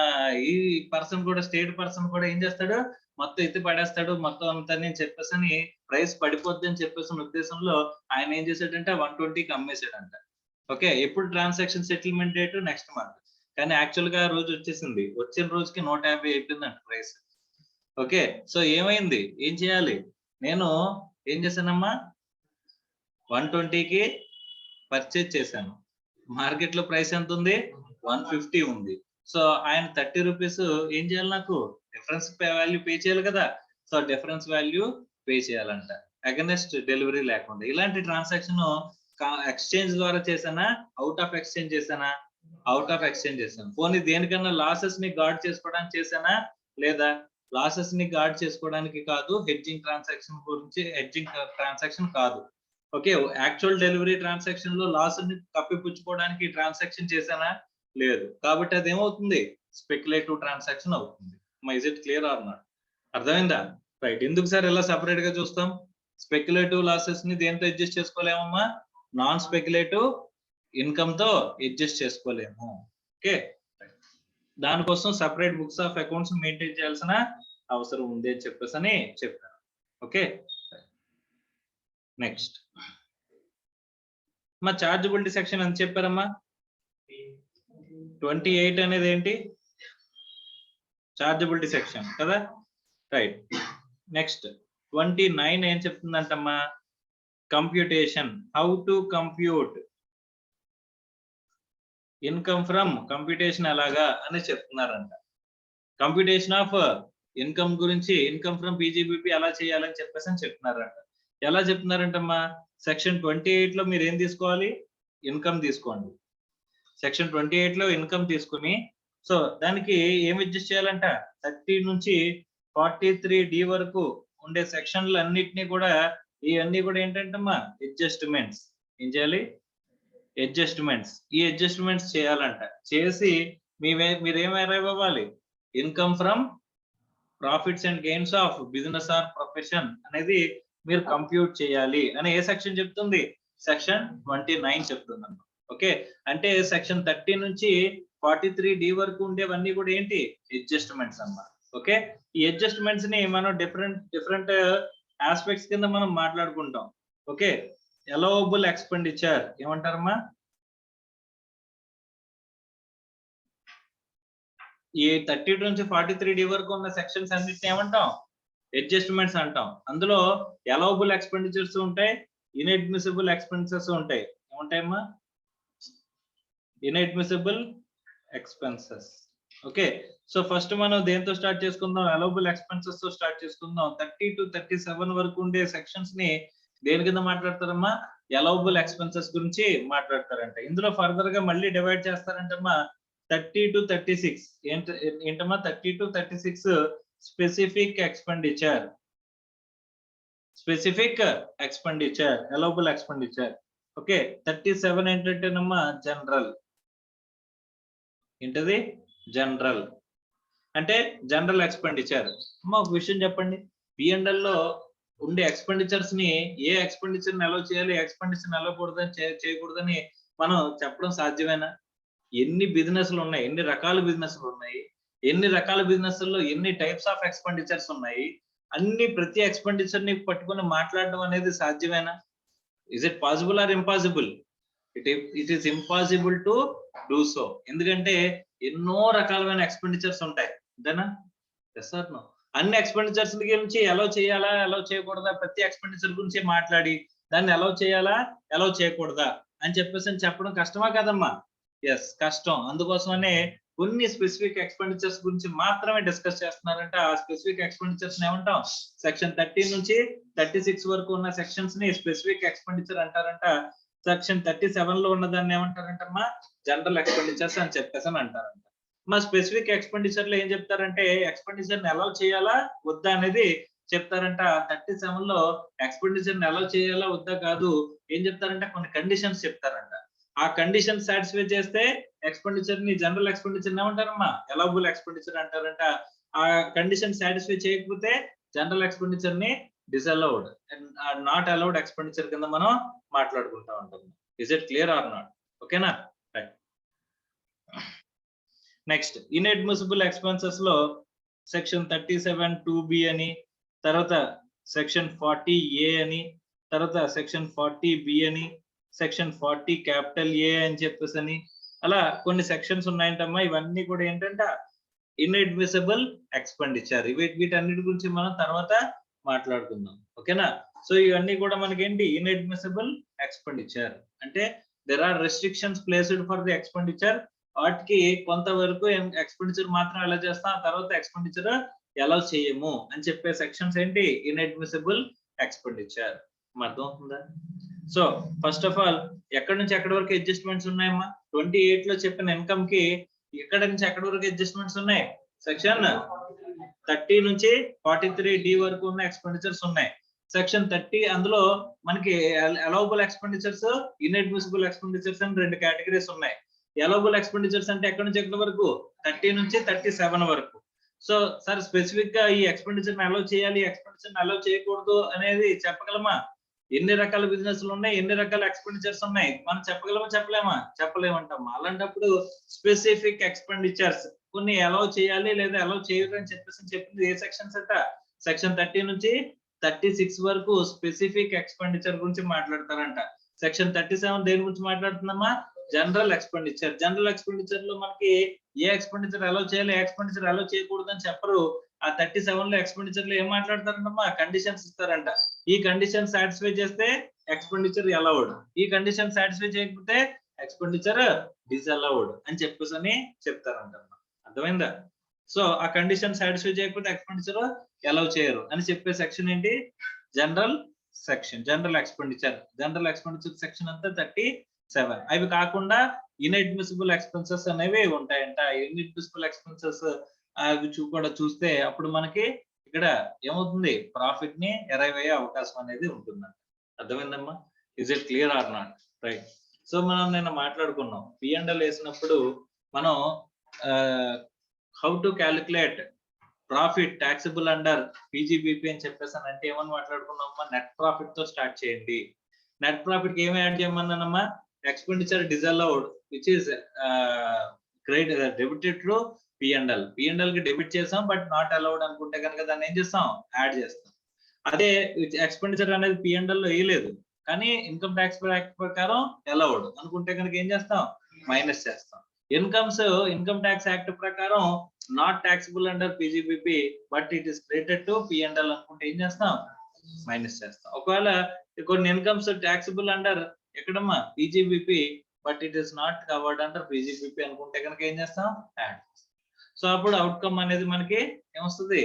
ఈ పర్సన్ కూడా స్టేట్ పర్సన్ కూడా ఏం చేస్తాడు, మొత్తం ఎత్తి పడేస్తాడు మొత్తం అంతా అని చెప్పేసి ప్రైస్ పడిపోద్ది అని చెప్పేసి ఉద్దేశంలో ఆయన ఏం చేశాడంటే 120కి అమ్మేశాడంట. ఓకే, ఎప్పుడు transaction settlement date next month, కానీ యాక్చువల్ గా రోజు వచ్చేసింది, వచ్చిన రోజుకి 150 అయిపోయిందంట ప్రైస్. ఓకే, సో ఏమైంది, ఏం చేయాలి, నేను ఏం చేశానమ్మా 120కి పర్చేజ్ చేశాను, మార్కెట్ లో ప్రైస్ ఎంత ఉంది 150 ఉంది. సో ఆయన 30 రూపీస్ ఏం చేయాలి, నాకు డిఫరెన్స్ వాల్యూ పే చేయాలి కదా, సో డిఫరెన్స్ వాల్యూ పే చేయాలంట అగెనెస్ట్ డెలివరీ లేకుండా. ఇలాంటి ట్రాన్సాక్షన్ ఎక్స్చేంజ్ ద్వారా చేశానా, అవుట్ ఆఫ్ ఎక్స్చేంజ్ చేశానా, అవుట్ ఆఫ్ ఎక్స్చేంజ్ చేశాను. పోనీ దేనికన్నా లాసెస్ ని గార్డ్ చేసుకోవడానికి చేశానా, లేదా లాసెస్ ని గార్డ్ చేసుకోవడానికి కాదు, హెడ్జింగ్ ట్రాన్సాక్షన్ గురించి, హెడ్జింగ్ ట్రాన్సాక్షన్ కాదు. ఓకే, యాక్చువల్ డెలివరీ ట్రాన్సాక్షన్ లో లాస్ ని కప్పిపుచ్చుకోవడానికి ట్రాన్సాక్షన్ చేశానా, లేదు. కాబట్టి అది ఏమవుతుంది, స్పెక్యులేటివ్ ట్రాన్సాక్షన్ అవుతుంది. Is it clear or not? అర్థమైందా? రైట్, ఎందుకు సార్ ఇలా సెపరేట్ గా చూస్తాం, స్పెక్యులేటివ్ లాసెస్ ని దేంతో అడ్జస్ట్ చేసుకోలేమమ్మా, నాన్ స్పెక్యులేటివ్ ఇన్కమ్ తో అడ్జస్ట్ చేసుకోలేము. ఓకే, దానికోసం separate books of accounts maintain చేయాల్సిన అవసరం ఉంది అని చెప్పేసి అని చెప్పారు. ఓకే, నెక్స్ట్ మా చార్జబిలిటీ సెక్షన్ ఎంత చెప్పారమ్మా, 28 అనేది ఏంటి, చార్జబిలిటీ సెక్షన్ కదా. రైట్, నెక్స్ట్ 29 ఏం చెప్తుందంటమ్మా, computation, how to compute income from, computation ఎలాగా అని చెప్తున్నారంట. కంప్యూటేషన్ ఆఫ్ ఇన్కమ్ గురించి, ఇన్కమ్ ఫ్రమ్ పీజీబీపీ ఎలా చేయాలని చెప్పేసి అని చెప్తున్నారంట. ఎలా చెప్తున్నారంటమ్మా, సెక్షన్ 28 లో మీరు ఏం తీసుకోవాలి, ఇన్కమ్ తీసుకోండి. సెక్షన్ 28 లో ఇన్కమ్ తీసుకుని, సో దానికి ఏం అడ్జస్ట్ చేయాలంట, 30 నుంచి 43D వరకు ఉండే సెక్షన్లు అన్నిటినీ కూడా, ఇవన్నీ కూడా ఏంటంటమ్మా అడ్జస్ట్మెంట్స్. ఏం చేయాలి, అడ్జస్ట్మెంట్స్. ఈ అడ్జస్ట్మెంట్స్ చేయాలంట. చేసి మీరేం అరైవ్ అవ్వాలి, income from profits and gains of business or profession అనేది మీరు కంప్యూట్ చేయాలి అని ఏ సెక్షన్ చెప్తుంది, సెక్షన్ 29 చెప్తుంది. ఓకే, అంటే సెక్షన్ 30 నుంచి 43D వరకు ఉండేవన్నీ కూడా ఏంటి, అడ్జస్ట్మెంట్స్ అన్నమాట. ఓకే, ఈ అడ్జస్ట్మెంట్స్ ని మనం డిఫరెంట్ ఆస్పెక్ట్స్ కింద మనం మాట్లాడుకుంటాం. ఓకే, అలౌవబుల్ ఎక్స్పెండిచర్ ఏమంటారమ్మా, ఈ 30 నుంచి 43D వరకు ఉన్న సెక్షన్స్ అన్నిటిని ఏమంటాం, అడ్జస్ట్మెంట్స్ అంటాం. అందులో అలౌవబుల్ ఎక్స్పెండిచర్స్ ఉంటాయి, ఇన్అడ్మిసిబుల్ ఎక్స్పెన్సెస్ ఉంటాయి. ఏముంటాయమ్మా, inadmissible expenses. Okay, so first మనం దేంతో స్టార్ట్ చేసుకుందాం, అలౌవబుల్ ఎక్స్పెన్సెస్ తో స్టార్ట్ చేసుకుందాం. 30 to 37 వరకు ఉండే సెక్షన్స్ ని దేని కింద మాట్లాడతారమ్మా, అలౌవబుల్ ఎక్స్పెన్సెస్ గురించి మాట్లాడతారంట. ఇందులో ఫర్దర్ గా మళ్ళీ డివైడ్ చేస్తారంటమ్మా 30 to 36 ఏంటమ్మా, 30 to 36 specific expenditure, specific expenditure, allowable expenditure. Okay, 37 ఏంటంటేనమ్మా జనరల్. ఏంటది, జనరల్ అంటే జనరల్ ఎక్స్పెండిచర్. అమ్మా ఒక విషయం చెప్పండి, P&L లో ఉండే ఎక్స్పెండిచర్స్ ని ఏ ఎక్స్పెండిచర్ ని అలౌ చేయాలి, ఎక్స్పెండిచర్ అలౌ చేయకూడదని మనం చెప్పడం సాధ్యమేనా, ఎన్ని బిజినెస్లు ఉన్నాయి, ఎన్ని రకాల బిజినెస్లు ఉన్నాయి, ఎన్ని రకాల బిజినెస్ల్లో ఎన్ని టైప్స్ ఆఫ్ ఎక్స్పెండిచర్స్ ఉన్నాయి, అన్ని ప్రతి ఎక్స్పెండిచర్ ని పట్టుకొని మాట్లాడడం అనేది సాధ్యమేనా? Is it possible or impossible? It is impossible to do so. ఎందుకంటే ఎన్నో రకాలమైన ఎక్స్పెండిచర్స్ ఉంటాయి అంతేనా? Yes or no? అన్ని ఎక్స్పెండిచర్స్ గురించి ఎలా చేయాలా, ఎలా చేయకూడదా, ప్రతి ఎక్స్పెండిచర్ గురించి మాట్లాడి దాన్ని ఎలా చేయాలా, ఎలా చేయకూడదా అని చెప్పడం కష్టమా కదమ్మా? ఎస్ కష్టం. అందుకోసమనే కొన్ని స్పెసిఫిక్ ఎక్స్పెండిచర్స్ గురించి మాత్రమే డిస్కస్ చేస్తున్నారంటే ఆ స్పెసిఫిక్ ఎక్స్పెండిచర్స్ ఏమంటాం? సెక్షన్ 13 నుంచి 36 వరకు ఉన్న సెక్షన్స్ ని స్పెసిఫిక్ ఎక్స్పెండిచర్ అంటారంట. సెక్షన్ 37 లో ఉన్నదాన్ని ఏమంటారంటమ్మా? జనరల్ ఎక్స్పెండిచర్స్ అని అంటారంట. మా స్పెసిఫిక్ ఎక్స్పెండిచర్ లో ఏం చెప్తారంటే ఎక్స్పెండిచర్ ని ఎలా చేయాలా వద్దా అనేది చెప్తారంట. 37 లో ఎక్స్పెండిచర్ ని ఎలా చేయాలా వద్దా కాదు, ఏం చెప్తారంటే కొన్ని కండిషన్స్ చెప్తారంట. ఆ కండిషన్ సాటిస్ఫై చేస్తే ఎక్స్పెండిచర్ ని జనరల్ ఎక్స్పెండిచర్ ఏమంటారమ్మా? ఎలవబుల్ ఎక్స్పెండిచర్ అంటారంట. ఆ కండిషన్ సాటిస్ఫై చేయకపోతే జనరల్ ఎక్స్పెండిచర్ ని disallowed and not allowed expenditure కింద మనం మాట్లాడుకుంటా ఉంటాం. Is it clear or not? ఓకేనా? రైట్. నెక్స్ట్ ఇన్అడ్మిసిబుల్ ఎక్స్పెన్సెస్ లో సెక్షన్ 37 2B అని, తర్వాత సెక్షన్ 40A అని, తర్వాత సెక్షన్ 40B అని, సెక్షన్ 40 క్యాపిటల్ ఏ అని చెప్పేసి అలా కొన్ని సెక్షన్స్ ఉన్నాయంటమ్మా. ఇవన్నీ కూడా ఏంటంటే ఇన్అడ్మిసిబుల్ ఎక్స్పెండిచర్. వీటన్నిటి గురించి మనం తర్వాత మాట్లాడుకుందాం. ఓకేనా? సో ఇవన్నీ కూడా మనకేంటి? ఇన్అడ్మిసిబుల్ ఎక్స్పెండిచర్ అంటే there are restrictions placed for the expenditure. వాటికి కొంతవరకు ఎక్స్పెండిచర్ మాత్రం ఎలా చేస్తాం, ఆ తర్వాత ఎక్స్పెండిచర్ ఎలా చేయము అని చెప్పే సెక్షన్స్ ఏంటి? Inadmissible expenditure. అర్థం అవుతుందా? సో ఫస్ట్ ఆఫ్ ఆల్ ఎక్కడి నుంచి ఎక్కడి వరకు అడ్జస్ట్మెంట్స్ ఉన్నాయమ్మా? 28 లో చెప్పిన ఇన్కమ్ కి ఎక్కడి నుంచి ఎక్కడి వరకు అడ్జస్ట్మెంట్స్ ఉన్నాయి? సెక్షన్ 30 నుంచి 43D వరకు ఉన్న ఎక్స్పెండిచర్స్ ఉన్నాయి. సెక్షన్ 30 అందులో మనకి అలౌబుల్ ఎక్స్పెండిచర్స్, ఇన్అడ్మిసిబుల్ ఎక్స్పెండిచర్స్ అని రెండు కేటగిరీస్ ఉన్నాయి. అలౌబుల్ ఎక్స్పెండిచర్స్ అంటే ఎక్కడి నుంచి ఎక్కడి వరకు? 30 నుంచి 37 వరకు. సో సార్ స్పెసిఫిక్ గా ఈ ఎక్స్పెండిచర్ అలౌ చేయాలి, ఎక్స్పెండిచర్ అలౌ చేయకూడదు అనేది చెప్పగలమా? ఎన్ని రకాల బిజినెస్లు ఉన్నాయి, ఎన్ని రకాల ఎక్స్పెండిచర్స్ ఉన్నాయి, మనం చెప్పగలమా చెప్పలేమా? చెప్పలేమంటామా. అలాంటప్పుడు స్పెసిఫిక్ ఎక్స్పెండిచర్స్ కొన్ని అలౌ చేయాలి లేదా అలౌ చేయరు అని చెప్పింది ఏ సెక్షన్స్ అంట? సెక్షన్ 30 నుంచి 36 వరకు స్పెసిఫిక్ ఎక్స్పెండిచర్ గురించి మాట్లాడతారంట. సెక్షన్ 37 దేని గురించి మాట్లాడుతుందమ్మా? General expenditure. జనరల్ ఎక్స్పెండిచర్ లో మనకి ఏ ఎక్స్పెండిచర్ అలౌ చేయాలి, ఏ ఎక్స్పెండిచర్ అలౌ చేయకూడదు అని చెప్పరు. ఆ 37 లో ఎక్స్పెండిచర్ లో ఏం మాట్లాడతారంటమ్మా? కండిషన్స్ ఇస్తారంట. ఈ కండిషన్ సాటిస్ఫై చేస్తే ఎక్స్పెండిచర్ అలౌడ్, ఈ కండిషన్ సాటిస్ఫై చేయకపోతే ఎక్స్పెండిచర్ డిసలౌడ్ అని చెప్పేసి చెప్తారంట. అర్థమైందా? సో ఆ కండిషన్ సాటిస్ఫై చేయకపోతే ఎక్స్పెండిచర్ అలౌ చేయరు అని చెప్పే సెక్షన్ ఏంటి? General section, general expenditure. General expenditure section అంతా 37. అవి కాకుండా ఇన్అడ్మిసిబుల్ ఎక్స్పెన్సెస్ అనేవి ఉంటాయంట. ఇన్అడ్మిసిబుల్ ఎక్స్పెన్సెస్ అవి కూడా చూస్తే అప్పుడు మనకి ఇక్కడ ఏమవుతుంది? ప్రాఫిట్ ని ఎరైవ్ అయ్యే అవకాశం అనేది ఉంటుందంట. అర్థమైందమ్మా? Is it clear or not? Right. So మనం నిన్న మాట్లాడుకున్నాం P&L వేసినప్పుడు మనం how to calculate profit taxable under PGBP అని చెప్పేసి అంటే ఏమని మాట్లాడుకున్నామమ్మా? నెట్ ప్రాఫిట్ తో స్టార్ట్ చేయండి. నెట్ ప్రాఫిట్ కి ఏమి యాడ్ చేయమన్నానమ్మా? Expenditure disallowed which is debited to P&L. P&L కి డెబిట్ చేసాం బట్ నాట్ అలౌడ్ అనుకుంటే కనుక దాన్ని ఏం చేస్తాం? యాడ్ చేస్తాం. అదే ఎక్స్పెండిచర్ అనేది P&L లో వేయలేదు కానీ ఇన్కమ్ ట్యాక్స్ ప్రకారం అలౌడ్ అనుకుంటే కనుక ఏం చేస్తాం? మైనస్ చేస్తాం. ఇన్కమ్ ట్యాక్స్ యాక్ట్ ప్రకారం not taxable under PGBP but it is created to P&L అనుకుంటే ఏం చేస్తాం? మైనస్ చేస్తాం. ఒకవేళ కొన్ని ఇన్కమ్స్ టాక్సిబుల్ అండర్ ఎక్కడమ్మా? PGBP but it is not covered under PGBP అనుకుంటే కనుక ఏం చేస్తాం? యాడ్. సో అప్పుడు అవుట్కమ్ అనేది మనకి ఏమొస్తుంది?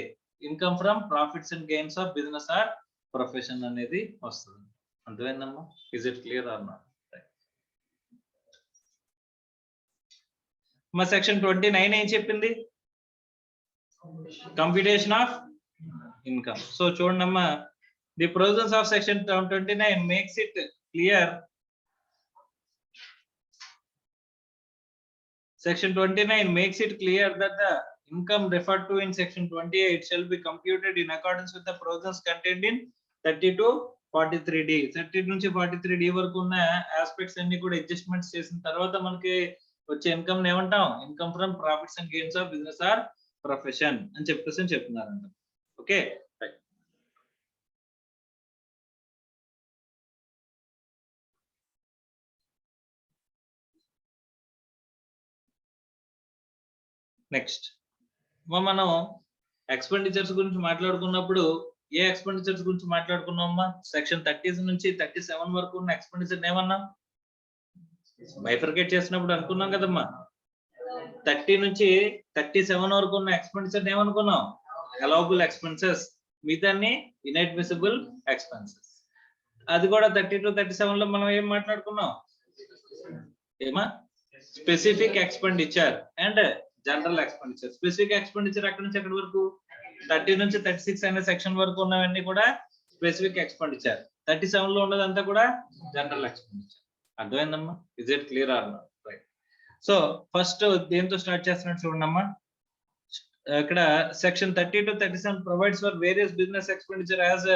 Income from profits and gains of business or profession అనేది వస్తుంది. అర్థమైందమ్మా? Is it clear or not? మా సెక్షన్ 29 ఏం చెప్పింది? Computation of income. సో చూడండమ్మా, the provisions of section 29 makes it clear. Section 29 makes it clear that the income referred to in section 28 shall be computed in accordance with the provisions contained in 30 to 43D. 30 నుంచి 43D వరకు ఉన్న ఆస్పెక్ట్స్ అన్ని కూడా అడ్జస్ట్మెంట్స్ చేసిన తర్వాత మనకి వచ్చే ఇన్కమ్ ఏమంటాం? Income from profits and gains of business or profession అని చెప్పేసి చెప్తున్నారంట. ఓకే, నెక్స్ట్ మనం ఎక్స్పెండిచర్స్ గురించి మాట్లాడుకున్నప్పుడు ఏ ఎక్స్పెండిచర్స్ గురించి మాట్లాడుకున్నామా? సెక్షన్ 30 నుంచి 37 వరకు ఉన్న ఎక్స్పెండిచర్ ఏమన్నా బైఫర్కేట్ చేసినప్పుడు అనుకున్నాం కదమ్మా. 30 నుంచి 37 వరకు ఉన్న ఎక్స్పెండిచర్ ఏమనుకున్నాం? అలౌబుల్ ఎక్స్పెన్సెస్, మిగతాన్ని ఇన్అడ్మిసిబుల్ ఎక్స్పెన్సెస్. అది కూడా 30 to 37 లో మనం ఏం మాట్లాడుకున్నాం? ఏమా? Specific expenditure and general expenditure. Specific expenditure ఎక్కడి నుంచి ఎక్కడి వరకు? 30 నుంచి 36 అనే సెక్షన్ వరకు ఉన్నవన్నీ కూడా స్పెసిఫిక్ ఎక్స్పెండిచర్. 37 లో ఉన్నదంతా కూడా జనరల్ ఎక్స్పెండిచర్. అర్థమైందమ్మా? Is it clear or not? Right. So first దేంతో స్టార్ట్ చేస్తున్నాడు చూడండమ్మా. ఇక్కడ section 30 to 37 provides for various business expenditure as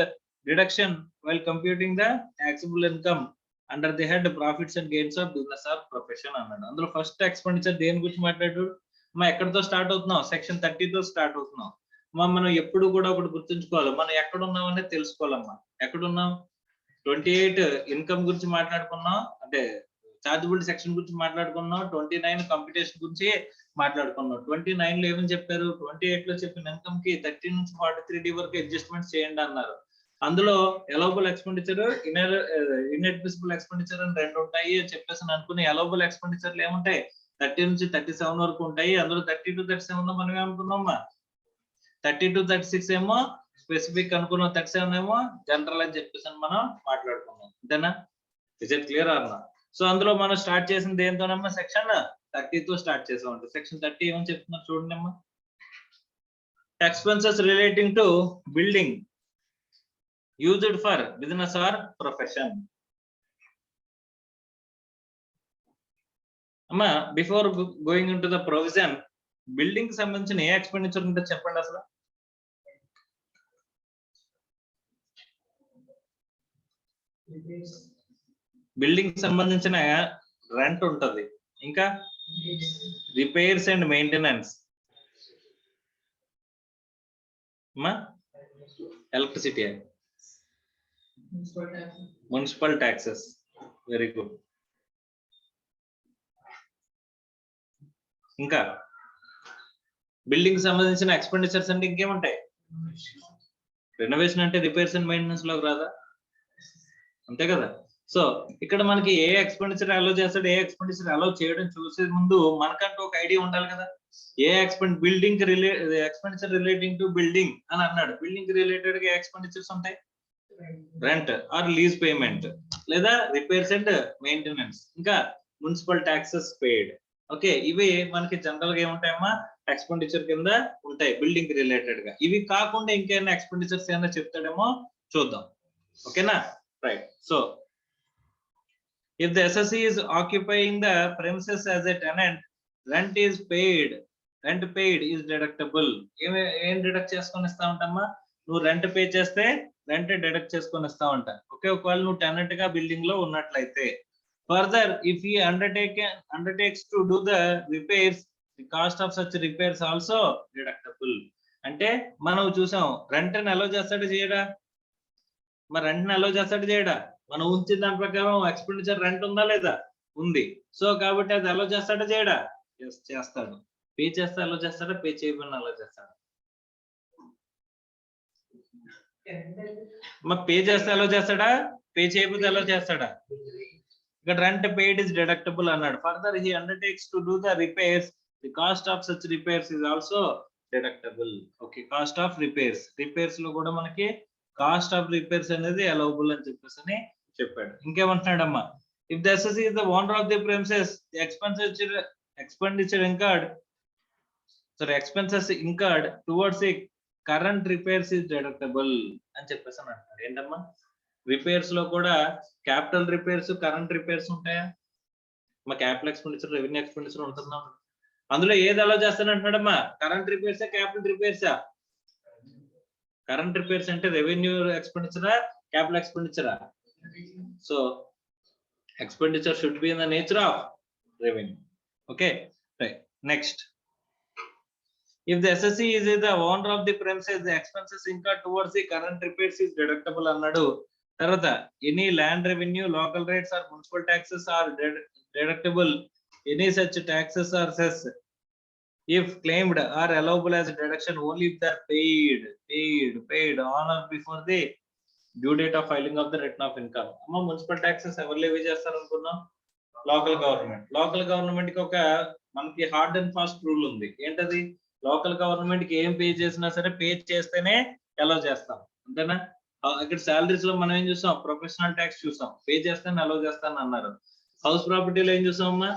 deduction while computing the taxable income under the head profits and gains of business or profession అన్నాడు. అందులో ఫస్ట్ ఎక్స్పెండిచర్ దేని గురించి మాట్లాడు? ఎక్కడితో స్టార్ట్ అవుతున్నాం? సెక్షన్ 30 తో స్టార్ట్ అవుతున్నాం. మనం ఎప్పుడు కూడా ఒకటి గుర్తుంచుకోవాలి, మనం ఎక్కడున్నాం అనేది తెలుసుకోవాలమ్మా. ఎక్కడున్నాం? 28 ఇన్కమ్ గురించి మాట్లాడుకున్నాం, అంటే చార్జబుల్ సెక్షన్ గురించి మాట్లాడుకున్నాం. 29 కంప్యూటేషన్ గురించి మాట్లాడుకున్నాం. 29 లో ఏమని చెప్పారు? 28 లో చెప్పిన ఇన్కమ్ కి 30 నుంచి 43D వరకు అడ్జస్ట్మెంట్స్ చేయండి అన్నారు. అందులో అలౌబుల్ ఎక్స్పెండిచర్, ఇన్అడ్మిసిబుల్ ఎక్స్పెండిచర్ అని రెండు ఉంటాయి అని చెప్పేసి అనుకుని అలౌబుల్ ఎక్స్పెండిచర్లు ఏముంటాయి? 30 నుంచి 37 వరకు ఉంటాయి. అందులో 30 to 37 లో మనం ఏమనుకున్నామా? 30 to 36 ఏమో స్పెసిఫిక్ అనుకున్నాం, 37 ఏమో జనరల్ అని చెప్పేసి మనం మాట్లాడుకున్నాం. అంతేనా? Is it clear or not? So అందులో మనం స్టార్ట్ చేసింది ఏంటోనమ్మా? సెక్షన్ 30 తో స్టార్ట్ చేసాం. సెక్షన్ 30 ఏమని చెప్తున్నారు చూడండి అమ్మా. Expenses relating to building used for business or profession. అమ్మా before going in to the provision, building కి సంబంధించిన ఏ ఎక్స్పెండిచర్ ఉంటే చెప్పండి అసలు. బిల్డింగ్ కి సంబంధించిన రెంట్ ఉంటది, ఇంకా repairs and maintenance, electricity, municipal taxes. Very good. ఇంకా బిల్డింగ్ సంబంధించిన ఎక్స్పెండిచర్స్ అంటే ఇంకేముంటాయి? రెనోవేషన్ అంటే రిపేర్స్ అండ్ మెయింటెనెన్స్ లోకి రాదా? అంతే కదా. సో ఇక్కడ మనకి ఏ ఎక్స్పెండిచర్ అలౌ చేస్తాడు, ఏ ఎక్స్పెండిచర్ అలౌ చేయడం చూసే ముందు మనకంటూ ఒక ఐడియా ఉండాలి కదా. ఏ building expenditure relating to building అని అన్నాడు. బిల్డింగ్ రిలేటెడ్ గా ఎక్స్పెండిచర్స్ ఉంటాయి, రెంట్ ఆర్ లీజ్ పేమెంట్, లేదా రిపేర్స్ అండ్ మెయింటెనెన్స్, ఇంకా మున్సిపల్ ట్యాక్సెస్ పేడ్. ఓకే, ఇవి మనకి జనరల్ గా ఏముంటాయమ్మా? ఎక్స్పెండిచర్ కింద ఉంటాయి బిల్డింగ్ రిలేటెడ్ గా. ఇవి కాకుండా ఇంకేమైనా ఎక్స్పెండిచర్స్ ఏమైనా చెప్తాడేమో చూద్దాం. ఓకేనా? Right. So if the assessee is occupying the premises as a tenant, rent paid is deductible. ఏం డిడక్ట్ చేసుకొని ఇస్తా ఉంటామా? నువ్వు రెంట్ పే చేస్తే రెంట్ డిడక్ట్ చేసుకొని ఇస్తా ఉంటా. ఓకే, ఒకవేళ నువ్వు టెనెంట్ గా బిల్డింగ్ లో ఉన్నట్లయితే. Further if he undertakes to do the repairs, the cost of such repairs also deductible. అంటే మనం చూసాం, రెంట్ ని అలౌ చేస్తాడు చేయడా? మరి రెంట్ ని అలౌ చేస్తాడు చేయడా? మనం ఉంచిన దాని ప్రకారం ఎక్స్పెండిచర్ రెంట్ ఉందా లేదా? ఉంది. సో కాబట్టి అది అలౌ చేస్తాడా చేయడా? చేస్తాడు. పే చేస్తే అలౌ చేస్తాడా? పే చేయకుండా అలౌ చేస్తాడా? మరి పే చేస్తే అలౌ చేస్తాడా? పే చేయకపోతే అలౌ చేస్తాడా? ఇక్కడ రెంట్ పెయిడ్ ఇస్ డిడక్టబుల్ అన్నాడు. Further he undertakes to do the repairs, the cost of such repairs is also deductible. Okay, cost of repairs, repairs లో కూడా మనకి కాస్ట్ ఆఫ్ రిపేర్స్ అనేది అలౌబుల్ అని చెప్పేసి చెప్పాడు. ఇంకేమంటున్నాడమ్మా? If the assessee is the owner of the premises, the expenditure incurred towards a current repairs is deductible అని చెప్పేసి అంటున్నాడు. ఏంటమ్మా? రిపేర్స్ లో కూడా క్యాపిటల్ రిపేర్స్, కరెంట్ రిపేర్స్ ఉంటాయా? మా క్యాపిటల్ ఎక్స్పెండిచర్, రెవెన్యూ ఎక్స్పెండిచర్ ఉంటున్నాం. అందులో ఏది అలౌ చేస్తానంటున్నాడమ్మా? కరెంట్ రిపేర్సా, క్యాపిటల్ రిపేర్సా? కరెంట్ రిపేర్స్ అంటే రెవెన్యూ ఎక్స్పెండిచరా, క్యాపిటల్ ఎక్స్పెండిచరా? So expenditure should be in the nature of revenue. Okay, right. Next, if the SSC is the owner of the premises, the expenses incurred towards the current repairs is deductible అన్నాడు. తర్వాత any land revenue, local rates or municipal taxes are deductible. Any such taxes or cess if claimed are allowable as a deduction only if they are paid on or before the due date of filing of the return of income. అమ్మ మున్సిపల్ ట్యాక్సెస్ ఎవరు లెవీ చేస్తారు అనుకున్నాం? లోకల్ గవర్నమెంట్ కి ఒక మనకి హార్డ్ అండ్ ఫాస్ట్ రూల్ ఉంది. ఏంటది? లోకల్ గవర్నమెంట్ కి ఏం పే చేసినా సరే పే చేస్తేనే అలౌ చేస్తాం, అంతేనా? ఇక్కడ సాలరీస్ లో మనం ఏం చూసాం? ప్రొఫెషనల్ ట్యాక్స్ చూసాం, పే చేస్తాను అలౌ చేస్తాను అన్నారు. హౌస్ ప్రాపర్టీలో ఏం చూసాం అమ్మా?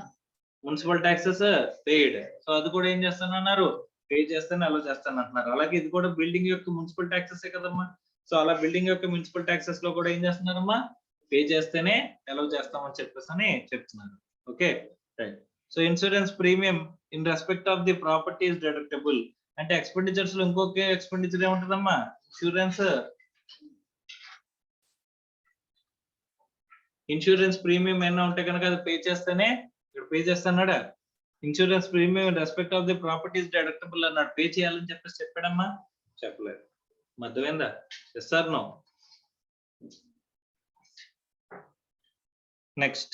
Municipal taxes paid. సో అది కూడా ఏం చేస్తానన్నారు? పే చేస్తాను అలౌ చేస్తాను అంటున్నారు. అలాగే ఇది కూడా బిల్డింగ్ యొక్క మున్సిపల్ ట్యాక్సెస్ కదమ్మా. సో అలా బిల్డింగ్ యొక్క మున్సిపల్ ట్యాక్సెస్ లో కూడా ఏం చేస్తున్నారమ్మా? పే చేస్తేనే అలౌ చేస్తామని చెప్పేసి అని చెప్తున్నారు. Okay, right. So insurance premium in respect of the property is deductible. అంటే ఎక్స్పెండిచర్స్ లో ఇంకొక ఎక్స్పెండిచర్ ఏముంటదమ్మా? ఇన్సూరెన్స్ ప్రీమియం ఏమైనా ఉంటే కనుక అది పే చేస్తేనే, ఇక్కడ పే చేస్తున్నాడా? Insurance premium in respect of the property is deductible అన్నాడు. పే చేయాలని చెప్పేసి చెప్పాడమ్మా? చెప్పలేదు. అర్థమైందా? Yes or no? Next,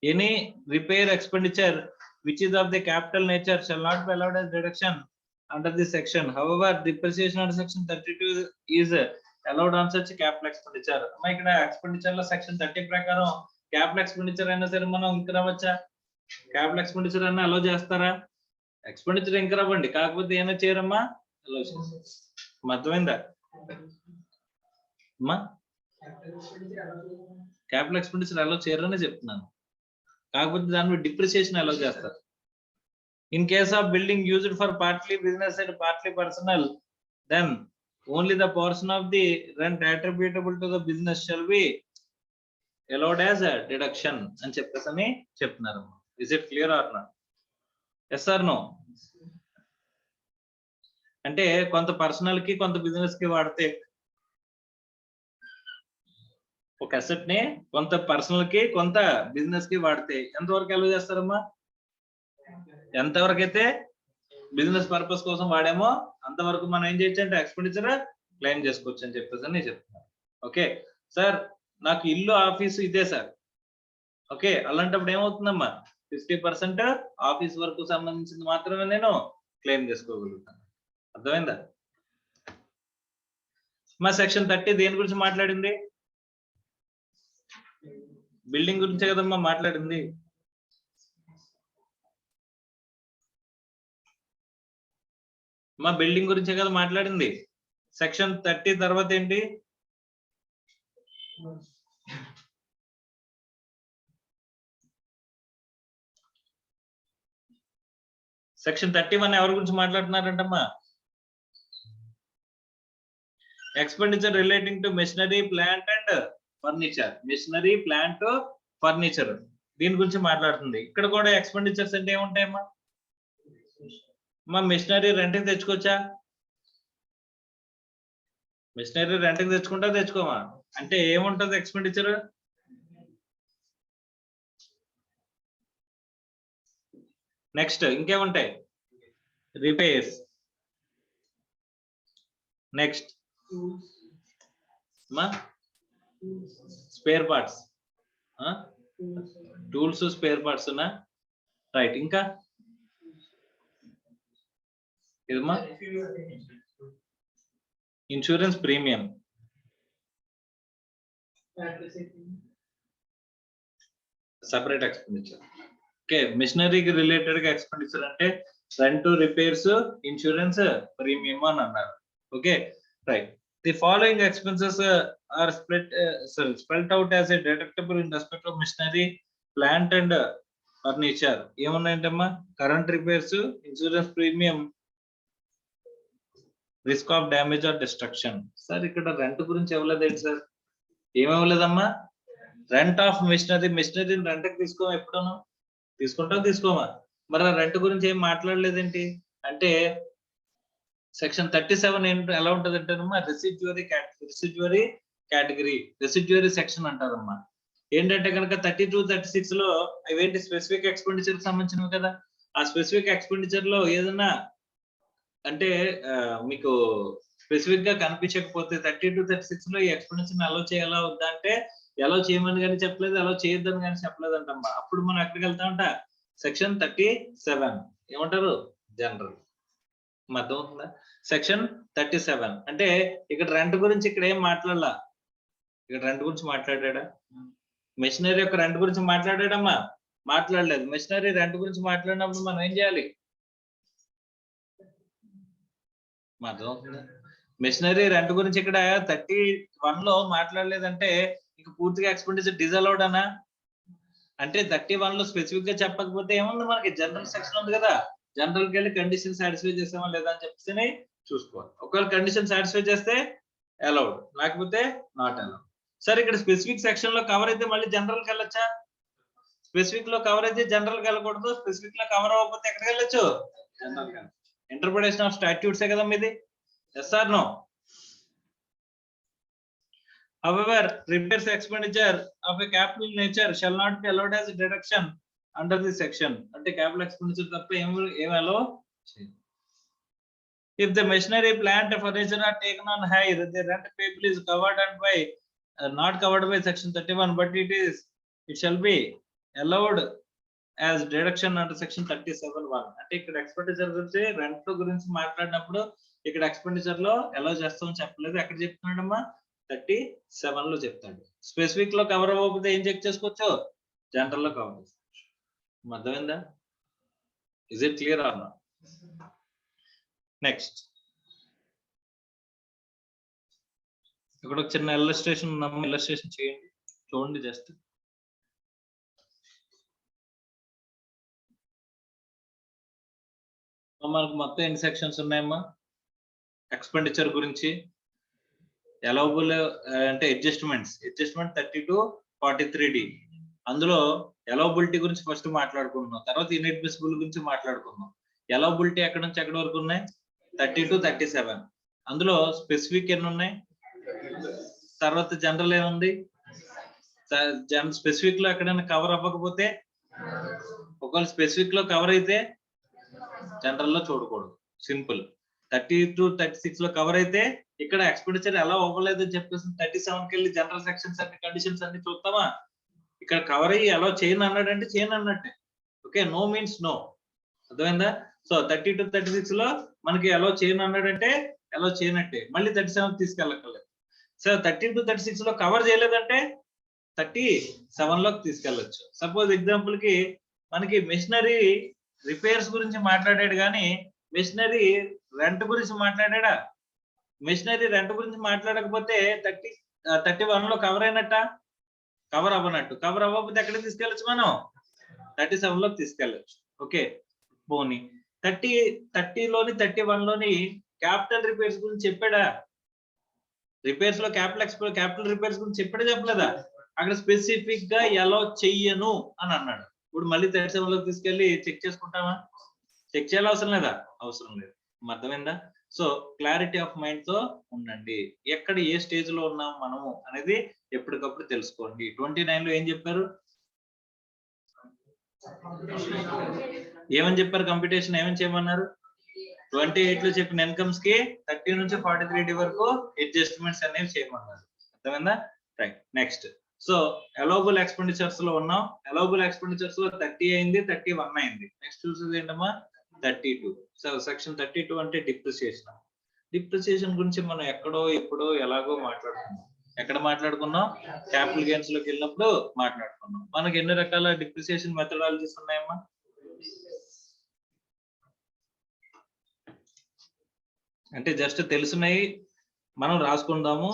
any repair expenditure which is of the capital nature shall not be allowed as deduction under this section. However, depreciation under section 32 is allowed on such capital expenditure. అమ్మా ఇక్కడ ఎక్స్పెండిచర్ లో సెక్షన్ 30 ప్రకారం క్యాపిటల్ ఎక్స్పెండిచర్ అయినా సరే మనం ఇంక్రా అవ్వచ్చా? క్యాపిటల్ ఎక్స్పెండిచర్ అన్న అలౌ చేస్తారా? ఎక్స్పెండిచర్ ఇంక్రా అవ్వండి, కాకపోతే ఏమైనా చేయరమ్మా? అలౌ చేస్తారు. అర్థమైందా అమ్మా? క్యాపిటల్ ఎక్స్పెండిచర్ అలౌ చేయరని చెప్తున్నాను, కాకపోతే దాని మీద డిప్రిసియేషన్ అలౌ చేస్తారు. In case of building used for partly business and partly personal, then only the portion of the rent attributable to the business shall be allowed as a deduction అని చెప్పేసి అని చెప్తున్నారు. Is it clear or not? Yes or no? అంటే కొంత పర్సనల్ కి కొంత బిజినెస్ కి వాడితే, ఒక అసెట్ ని కొంత పర్సనల్ కి కొంత బిజినెస్ కి వాడితే ఎంతవరకు అలౌ చేస్తారమ్మా? ఎంతవరకు అయితే బిజినెస్ పర్పస్ కోసం వాడామో అంతవరకు మనం ఏం చేయొచ్చు అంటే ఎక్స్పెండిచర్ క్లెయిమ్ చేసుకోవచ్చు అని చెప్పేసి అని చెప్తున్నారు. ఓకే సార్, నాకు ఇల్లు ఆఫీసు ఇదే సార్. ఓకే, అలాంటప్పుడు ఏమవుతుందమ్మా? 50% ఆఫీస్ వర్క్ సంబంధించింది మాత్రమే నేను క్లెయిమ్ చేసుకోగలుగుతాను. అర్థమైందా? మా సెక్షన్ 30 దేని గురించి మాట్లాడింది? బిల్డింగ్ గురించే కదమ్మా మాట్లాడింది. మా బిల్డింగ్ గురించే కదా మాట్లాడింది. సెక్షన్ 30 తర్వాత ఏంటి? సెక్షన్ 31 ఎవరి గురించి మాట్లాడుతున్నారంటమ్మా? Expenditure relating to machinery, plant and furniture. Machinery, plant, furniture దీని గురించి మాట్లాడుతుంది. ఇక్కడ కూడా ఎక్స్పెండిచర్స్ అంటే ఏముంటాయమ్మా? మా మెషినరీ రెంట్కి తెచ్చుకోవచ్చా? మెషినరీ రెంట్కి తెచ్చుకుంటా తెచ్చుకోమా? అంటే ఏముంటది ఎక్స్పెండిచర్? నెక్స్ట్ ఇంకేముంటాయి? రిపేర్స్. నెక్స్ట్ మా spare parts, tools, spare parts ఉన్నా రైట్. ఇంకా ఇదమ్మా insurance premium, separate expenditure. Okay, మిషనరీకి రిలేటెడ్ గా ఎక్స్పెండిచర్ అంటే రెంట్, రిపేర్స్, ఇన్సూరెన్స్, ప్రీమియం అని అన్నారు. Okay right. The following expenses are spelled out as a deductible in respect of machinery, plant and furniture. ఏమున్నాయంటమ్మా? Current repairs, insurance premium, risk of damage or destruction. Sir ఇక్కడ రెంట్ గురించి ఇవ్వలేదేంటి సార్? ఏమివ్వలేదమ్మా? Rent of machinery. మిషనరీని రెంట్కి తీసుకోమా? ఎప్పుడను తీసుకుంటాం, తీసుకోమా? మరి రెంట్ గురించి ఏం మాట్లాడలేదేంటి అంటే సెక్షన్ 37 ఏంటి ఎలా ఉంటది అంటేనమ్మా? రెసిడ్యూరీ కేటగిరీ, రెసిడ్యూరీ సెక్షన్ అంటారమ్మా. ఏంటంటే కనుక 32, 36 లో అవేంటి స్పెసిఫిక్ ఎక్స్పెండిచర్ సంబంధించినవి కదా. ఆ స్పెసిఫిక్ ఎక్స్పెండిచర్ లో ఏదన్నా అంటే మీకు స్పెసిఫిక్ గా కనిపించకపోతే 32, 36 లో ఈ ఎక్స్పెండిచర్ అలౌ చేయాలా వద్దా అంటే అలౌ చేయమని కానీ చెప్పలేదు, అలౌ చేయొద్దని కానీ చెప్పలేదు అంటమ్మా. అప్పుడు మనం ఎక్కడికి వెళ్తామంట, సెక్షన్ 37 ఏమంటారు, జనరల్. అర్థమవుతుందా? సెక్షన్ 37 అంటే ఇక్కడ రెంట్ గురించి ఇక్కడ ఏం మాట్లాడలా. ఇక్కడ రెంట్ గురించి మాట్లాడా? మెషినరీ యొక్క రెంట్ గురించి మాట్లాడాడమ్మా? మాట్లాడలేదు. మెషినరీ రెంట్ గురించి మాట్లాడినప్పుడు మనం ఏం చేయాలి? అర్థమవుతుందా? మెషినరీ రెంట్ గురించి ఇక్కడ 31 లో మాట్లాడలేదంటే ఇక పూర్తిగా ఎక్స్పెండిచర్ డిజలౌడ్ అనా? అంటే 31 లో స్పెసిఫిక్ గా చెప్పకపోతే ఏముంది, మనకి జనరల్ సెక్షన్ ఉంది కదా, జనరల్ కి వెళ్ళి కండిషన్ సాటిస్ఫై చేసామా లేదా అని చెప్పేసి చూసుకోవాలి. ఒకవేళ కండిషన్ సాటిస్ఫై చేస్తే అలౌడ్, లేకపోతే నాట్ అలౌడ్. సరే, ఇక్కడ స్పెసిఫిక్ సెక్షన్ లో కవర్ అయితే మళ్ళీ జనరల్ కి వెళ్ళొచ్చా? స్పెసిఫిక్ లో కవర్ అయితే జనరల్ కి వెళ్ళకూడదు, స్పెసిఫిక్ లో కవర్ అవ్వకపోతే ఎక్కడికి వెళ్ళొచ్చు? జనరల్ కి. ఇంటర్ప్రిటేషన్ ఆఫ్ స్టాట్యూట్స్ కదా మీది. Yes or no? However, repairs expenditure of a capital nature shall not be allowed as a deduction under this section. అంటే capital expenditure తప్ప ఏం allow చేయదు. If the machinery, plant, furniture are taken on hire, the rent payable is covered and by not covered by section 31, but it shall be allowed as deduction under section 37(1). అంటే ఇక్కడ ఎక్స్పెండిచర్ గురించి, రెంట్ గురించి మాట్లాడినప్పుడు ఇక్కడ ఎక్స్పెండిచర్ లో అలౌ చేస్తామని చెప్పలేదు. ఎక్కడ చెప్తున్నాడమ్మా? 37 లో చెప్తాడు. స్పెసిఫిక్ లో కవర్ అవ్వకపోతే ఏం చెక్ చేసుకోవచ్చు? జనరల్ లో కవర్ చేసుకోవచ్చు. అర్థమైందా? Is it clear or not? Next, ఇక్కడ ఒక చిన్న ఇల్లస్ట్రేషన్ ఉందమ్మా, ఇల్లస్ట్రేషన్ చేయండి, చూడండి జస్ట్. మనకు మొత్తం ఎన్ని సెక్షన్స్ ఉన్నాయమ్మా ఎక్స్పెండిచర్ గురించి? అలౌబుల్ అంటే అడ్జస్ట్మెంట్ 32-43D. అందులో అలౌబిలిటీ గురించి ఫస్ట్ మాట్లాడుకుంటున్నాం, తర్వాత ఇన్అడ్మిసిబుల్ గురించి మాట్లాడుకున్నాం. అలౌబిలిటీ ఎక్కడి నుంచి ఎక్కడి వరకు ఉన్నాయి? 30-37. అందులో స్పెసిఫిక్ ఎన్ని ఉన్నాయి? తర్వాత జనరల్ ఏముంది? స్పెసిఫిక్ లో ఎక్కడైనా కవర్ అవ్వకపోతే, ఒకవేళ స్పెసిఫిక్ లో కవర్ అయితే జనరల్ లో చూడకూడదు. సింపుల్. 32-36 లో కవర్ అయితే ఇక్కడ ఎక్స్పెండిచర్ ఎలా అవ్వలేదు అని చెప్పేసి 37కి వెళ్ళి జనరల్ సెక్షన్స్ అన్ని కండిషన్స్ అన్ని చూస్తామా? ఇక్కడ కవర్ అయ్యి ఎలా చేయను అన్నాడంటే చేయను అన్నట్టే. Okay, no means no. అర్థమైందా? సో 32-36 లో మనకి ఎలా చేయను అన్నాడంటే ఎలా చేయనట్టే, మళ్ళీ 37 తీసుకెళ్ళక్కర్లేదు. సో 32-36 లో కవర్ చేయలేదంటే 37 లోకి తీసుకెళ్ళచ్చు. సపోజ్ ఎగ్జాంపుల్ కి మనకి మెషినరీ రిపేర్స్ గురించి మాట్లాడాడు కానీ మెషినరీ రెంట్ గురించి మాట్లాడా? మెషినరీ రెంట్ గురించి మాట్లాడకపోతే 31 లో కవర్ అయినట్ట? కవర్ అవ్వనట్టు. కవర్ అవ్వకపోతే ఎక్కడ తీసుకెళ్ళచ్చు మనం? 37 లోకి తీసుకెళ్ళచ్చు. ఓకే, పోనీ 30లోని 31 లోని క్యాపిటల్ రిపేర్స్ గురించి చెప్పాడా? రిపేర్స్ లో క్యాపిటల్ రిపేర్స్ గురించి చెప్పలేదా? అక్కడ స్పెసిఫిక్ గా ఎలా చెయ్యను అని అన్నాడు. ఇప్పుడు మళ్ళీ 37 లోకి తీసుకెళ్లి చెక్ చేసుకుంటామా? చెక్ చేయాలి అవసరం లేదా? అవసరం లేదు. అర్థమైందా? సో క్లారిటీ ఆఫ్ మైండ్ తో ఉండండి. ఎక్కడ ఏ స్టేజ్ లో ఉన్నాం మనము అనేది ఎప్పటికప్పుడు తెలుసుకోండి. 29 లో ఏం చెప్పారు? ఏమని చెప్పారు? కంప్యూటేషన్ ఏమని చేయమన్నారు? 28 లో చెప్పిన ఇన్కమ్స్ కి 30 నుంచి 43D వరకు అడ్జస్ట్మెంట్స్ అనేవి చేయమన్నారు. అర్థమైందా? Right. Next, so allowable expenditures లో ఉన్నాం. అలౌబుల్ ఎక్స్పెండిచర్స్ లో 30 అయింది, 31 అయింది. నెక్స్ట్ చూసేది ఏంటమ్మా? 32. సో సెక్షన్ 32 అంటే డిప్రిసియేషన్. డిప్రిసియేషన్ గురించి మనం ఎక్కడో ఎప్పుడో ఎలాగో మాట్లాడుకున్నాం. ఎక్కడ మాట్లాడుకున్నాం? క్యాపిటల్ గెయిన్స్ లోకి వెళ్ళినప్పుడు మాట్లాడుకున్నాం. మనకి ఎన్ని రకాల డిప్రిసియేషన్ మెథడాలజీస్ ఉన్నాయమ్మా? అంటే జస్ట్ తెలుసున్నాయి, మనం రాసుకుందాము.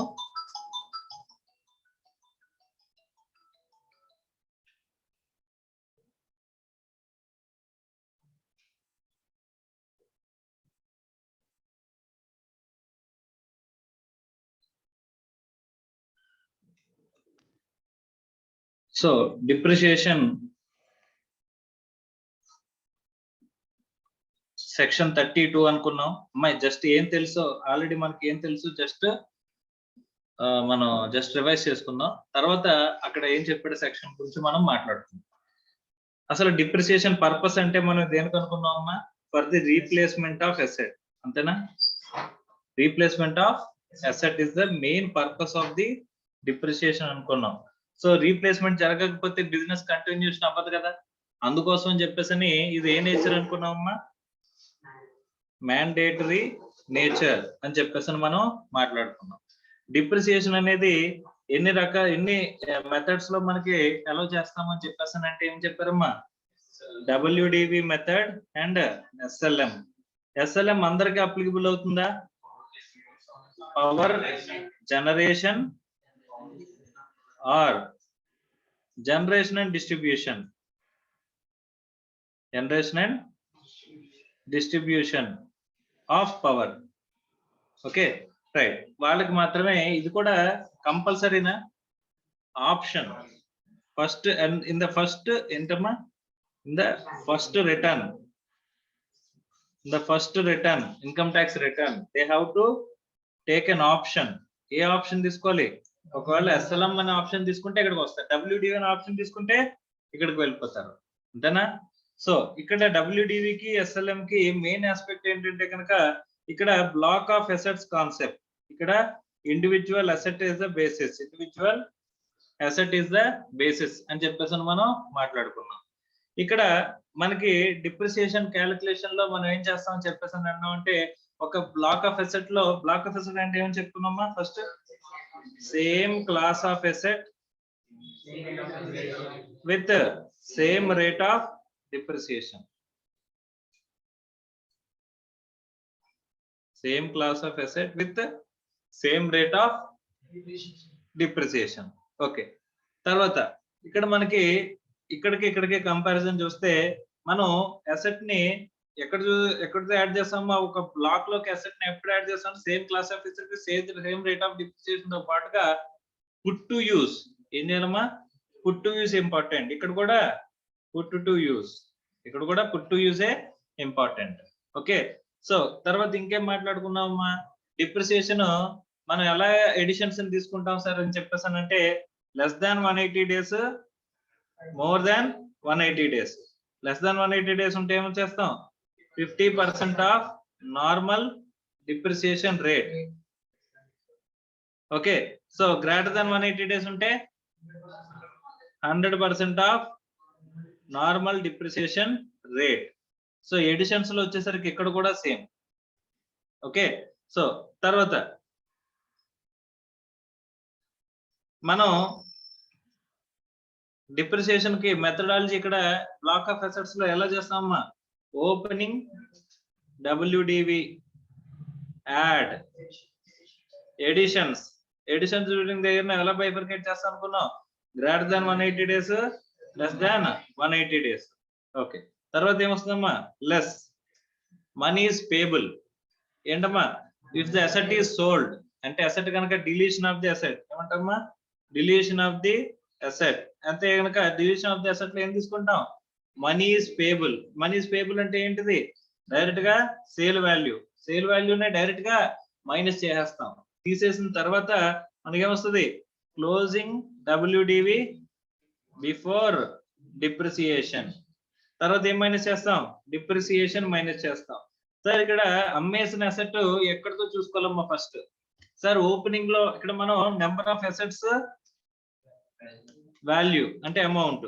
సో డిప్రిసియేషన్ సెక్షన్ 32 అనుకున్నాం. అమ్మాయి జస్ట్ ఏం తెలుసో ఆల్రెడీ మనకి ఏం తెలుసు? జస్ట్ మనం జస్ట్ రివైజ్ చేసుకుందాం. తర్వాత అక్కడ ఏం చెప్పాడు సెక్షన్ గురించి మనం మాట్లాడుకుందాం. అసలు డిప్రిసియేషన్ పర్పస్ అంటే మనం దేనికి అనుకున్నామమ్మా? For the replacement of asset, అంతేనా? Replacement of asset is the main purpose of the depreciation అనుకున్నాం. సో రీప్లేస్మెంట్ జరగకపోతే బిజినెస్ కంటిన్యూషన్ అవ్వదు కదా, అందుకోసం అని చెప్పేసి ఇది ఏ నేచర్ అనుకున్నామమ్మా? మ్యాండేటరీ నేచర్ అని చెప్పేసి మనం మాట్లాడుకున్నాం. డిప్రిసియేషన్ అనేది ఎన్ని మెథడ్స్ లో మనకి అలౌ చేస్తామని చెప్పేసి అంటే ఏం చెప్పారమ్మా? WDV method and SLM. SLM అందరికి అప్లికబుల్ అవుతుందా? Power generation or generation and distribution. Generation and distribution of power. Okay right, వాళ్ళకి మాత్రమే ఇది కూడా కంపల్సరీనా? Option. First and in the first ఏంటమ్మా? In the first return, income tax return they have to take an option. ఏ ఆప్షన్ తీసుకోవాలి? ఒకవేళ SLM అనే ఆప్షన్ తీసుకుంటే ఇక్కడికి వస్తారు, WDV అనే ఆప్షన్ తీసుకుంటే ఇక్కడికి వెళ్ళిపోతారు, అంతేనా? సో ఇక్కడ WDV కి SLM కి మెయిన్ ఆస్పెక్ట్ ఏంటంటే కనుక ఇక్కడ బ్లాక్ ఆఫ్ అసెట్స్ కాన్సెప్ట్. ఇక్కడ individual asset is the basis, అని చెప్పేసి మనం మాట్లాడుకున్నాం. ఇక్కడ మనకి డిప్రిసియేషన్ క్యాలిక్యులేషన్ లో మనం ఏం చేస్తామని చెప్పేసి అన్నామంటే, ఒక బ్లాక్ ఆఫ్ అసెట్ లో, బ్లాక్ ఆఫ్ అసెట్ అంటే ఏమని చెప్పుకున్నామా? First same class of asset with same rate of depreciation. Same class of asset with same rate of depreciation. Okay, తర్వాత ఇక్కడ మనకి ఇక్కడికి కంపారిజన్ చూస్తే మనం అసెట్ ని ఎక్కడ యాడ్ చేస్తామో, ఒక బ్లాక్ లోకి అసెట్ ని ఎప్పుడు యాడ్ చేస్తాం? Same class of asset same rate of depreciation తో పాటుగా పుట్ టు యూస్. ఏం చేయాలమ్మా? Put to use important. ఇక్కడ కూడా put to use important. Okay, so తర్వాత ఇంకేం మాట్లాడుకున్నామమ్మా? డిప్రిసియేషన్ మనం ఎలా ఎడిషన్స్ తీసుకుంటాం సార్ అని చెప్పేసానంటే, less than 180 days, more than 180 days. Less than 180 days ఉంటే ఏమో చేస్తాం? 50% of normal depreciation rate. Okay, so greater than 180 days ఉంటే 100% of normal depreciation rate. So additions లో వచ్చేసరికి ఇక్కడ కూడా సేమ్. ఓకే, సో తర్వాత మనం డిప్రిసియేషన్ కి మెథడాలజీ ఇక్కడ బ్లాక్ ఆఫ్ అసెట్స్ లో ఎలా చేస్తామమ్మా? Opening WDV, add, additions during the year ఎలా బైఫర్కేట్ చేస్తాం అనుకున్నాం? Greater than 180 days, less than 180 days. Okay, తర్వాత ఏమొస్తుందమ్మా? Less money is payable. ఏంటమ్మా? If the asset is sold అంటే అసెట్ కనుక డిలీషన్ ఆఫ్ ది అసెట్ ఏమంటామా? Deletion of the asset. అంతే కనుక డిలీషన్ ఆఫ్ ది అసెట్ లో ఏం తీసుకుంటాం? Money is payable. Money is payable అంటే ఏంటిది? డైరెక్ట్ గా సేల్ వాల్యూనే డైరెక్ట్ గా మైనస్ చేసేస్తాం. తీసేసిన తర్వాత మనకేమొస్తుంది? Closing WDV before depreciation. తర్వాత ఏం మైనస్ చేస్తాం? డిప్రిసియేషన్ మైనస్ చేస్తాం. సార్ ఇక్కడ అమ్మేసిన అసెట్ ఎక్కడితో చూసుకోవాలమ్మా? ఫస్ట్ సార్ ఓపెనింగ్ లో ఇక్కడ మనం నెంబర్ ఆఫ్ అసెట్స్, వాల్యూ అంటే అమౌంట్,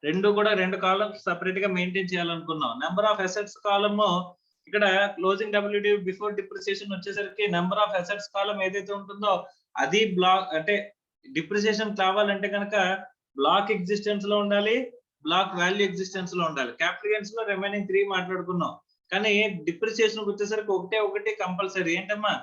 రెండు కాలమ్స్ సెపరేట్ గా మెయింటైన్ చేయాలనుకున్నాం. నెంబర్ ఆఫ్ అసెట్స్ కాలమ్ ఇక్కడ క్లోజింగ్ WDV బిఫోర్ డిప్రిసియేషన్ వచ్చేసరికి నెంబర్ ఆఫ్ అసెట్స్ కాలమ్ ఏదైతే ఉంటుందో అది బ్లాక్ అంటే డిప్రిసియేషన్ కావాలంటే కనుక బ్లాక్ ఎగ్జిస్టెన్స్ లో ఉండాలి, బ్లాక్ వాల్యూ ఎగ్జిస్టెన్స్ లో ఉండాలి. క్యాపిటల్ గెయిన్స్ లో రిమైనింగ్ 3 మాట్లాడుకున్నాం. కానీ డిప్రిసియేషన్ వచ్చేసరికి ఒకటే కంపల్సరీ. ఏంటమ్మా?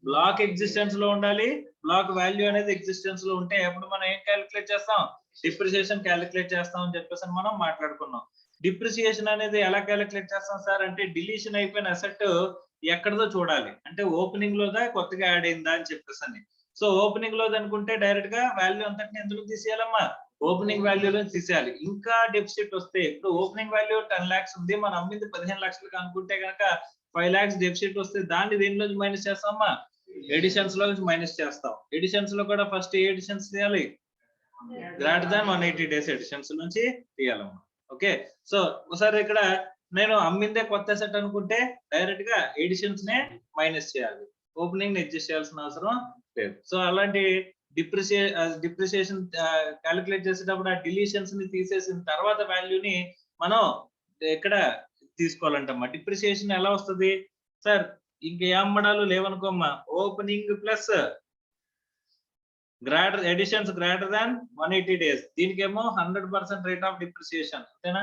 బ్లాక్ ఎగ్జిస్టెన్స్ లో ఉండాలి, బ్లాక్ వాల్యూ అనేది ఎగ్జిస్టెన్స్ లో ఉంటే అప్పుడు మనం ఏం క్యాలిక్యులేట్ చేస్తాం? డిప్రిసియేషన్ క్యాలిక్యులేట్ చేస్తాం అని చెప్పేసి మనం మాట్లాడుకున్నాం. డిప్రిసియేషన్ అనేది ఎలా క్యాలిక్యులేట్ చేస్తాం సార్ అంటే, డిలీషన్ అయిపోయిన అసెట్ ఎక్కడదో చూడాలి. అంటే ఓపెనింగ్ లోదా కొత్తగా యాడ్ అయిందా అని చెప్పేసి. సో ఓపెనింగ్ లో అనుకుంటే డైరెక్ట్ గా వాల్యూ అంతటిని ఎందుకు తీసేయాలమ్మా? ఓపెనింగ్ వాల్యూలో తీసేయాలి. ఇంకా డెఫిసిట్ వస్తే, ఇప్పుడు ఓపెనింగ్ వాల్యూ 10 lakhs ఉంది, మనం అమ్మింది 15 lakhs అనుకుంటే కనుక 5 lakhs డెఫిసిట్ వస్తే దాన్ని దేనిలో మైనస్ చేస్తామమ్మా? ఎడిషన్స్ లో నుంచి మైనస్ చేస్తాం. ఎడిషన్స్ లో కూడా ఫస్ట్ ఏ ఎడిషన్స్ తీయాలి, గ్రేటర్ దాన్ 180 డేస్ ఎడిషన్స్ నుంచి తీయాలమ్మా. ఓకే, సో ఒకసారి ఇక్కడ నేను అమ్మిందే కొత్త సెట్ అనుకుంటే డైరెక్ట్ గా ఎడిషన్స్ నే మైనస్ చేయాలి, ఓపెనింగ్ అడ్జస్ట్ చేయాల్సిన అవసరం లేదు. సో అలాంటి డిప్రిసియేషన్ క్యాలిక్యులేట్ చేసేటప్పుడు ఆ డిలీషన్స్ ని తీసేసిన తర్వాత వాల్యూని మనం ఎక్కడ తీసుకోవాలంటమ్మా. డిప్రిసియేషన్ ఎలా వస్తుంది సార్, ఇంక ఏ అమ్మడాలు లేవనుకోమ్మా, opening plus greater additions greater than 180 days, దీనికేమో 100% రేట్ ఆఫ్ డిప్రిసియేషన్, అంతేనా.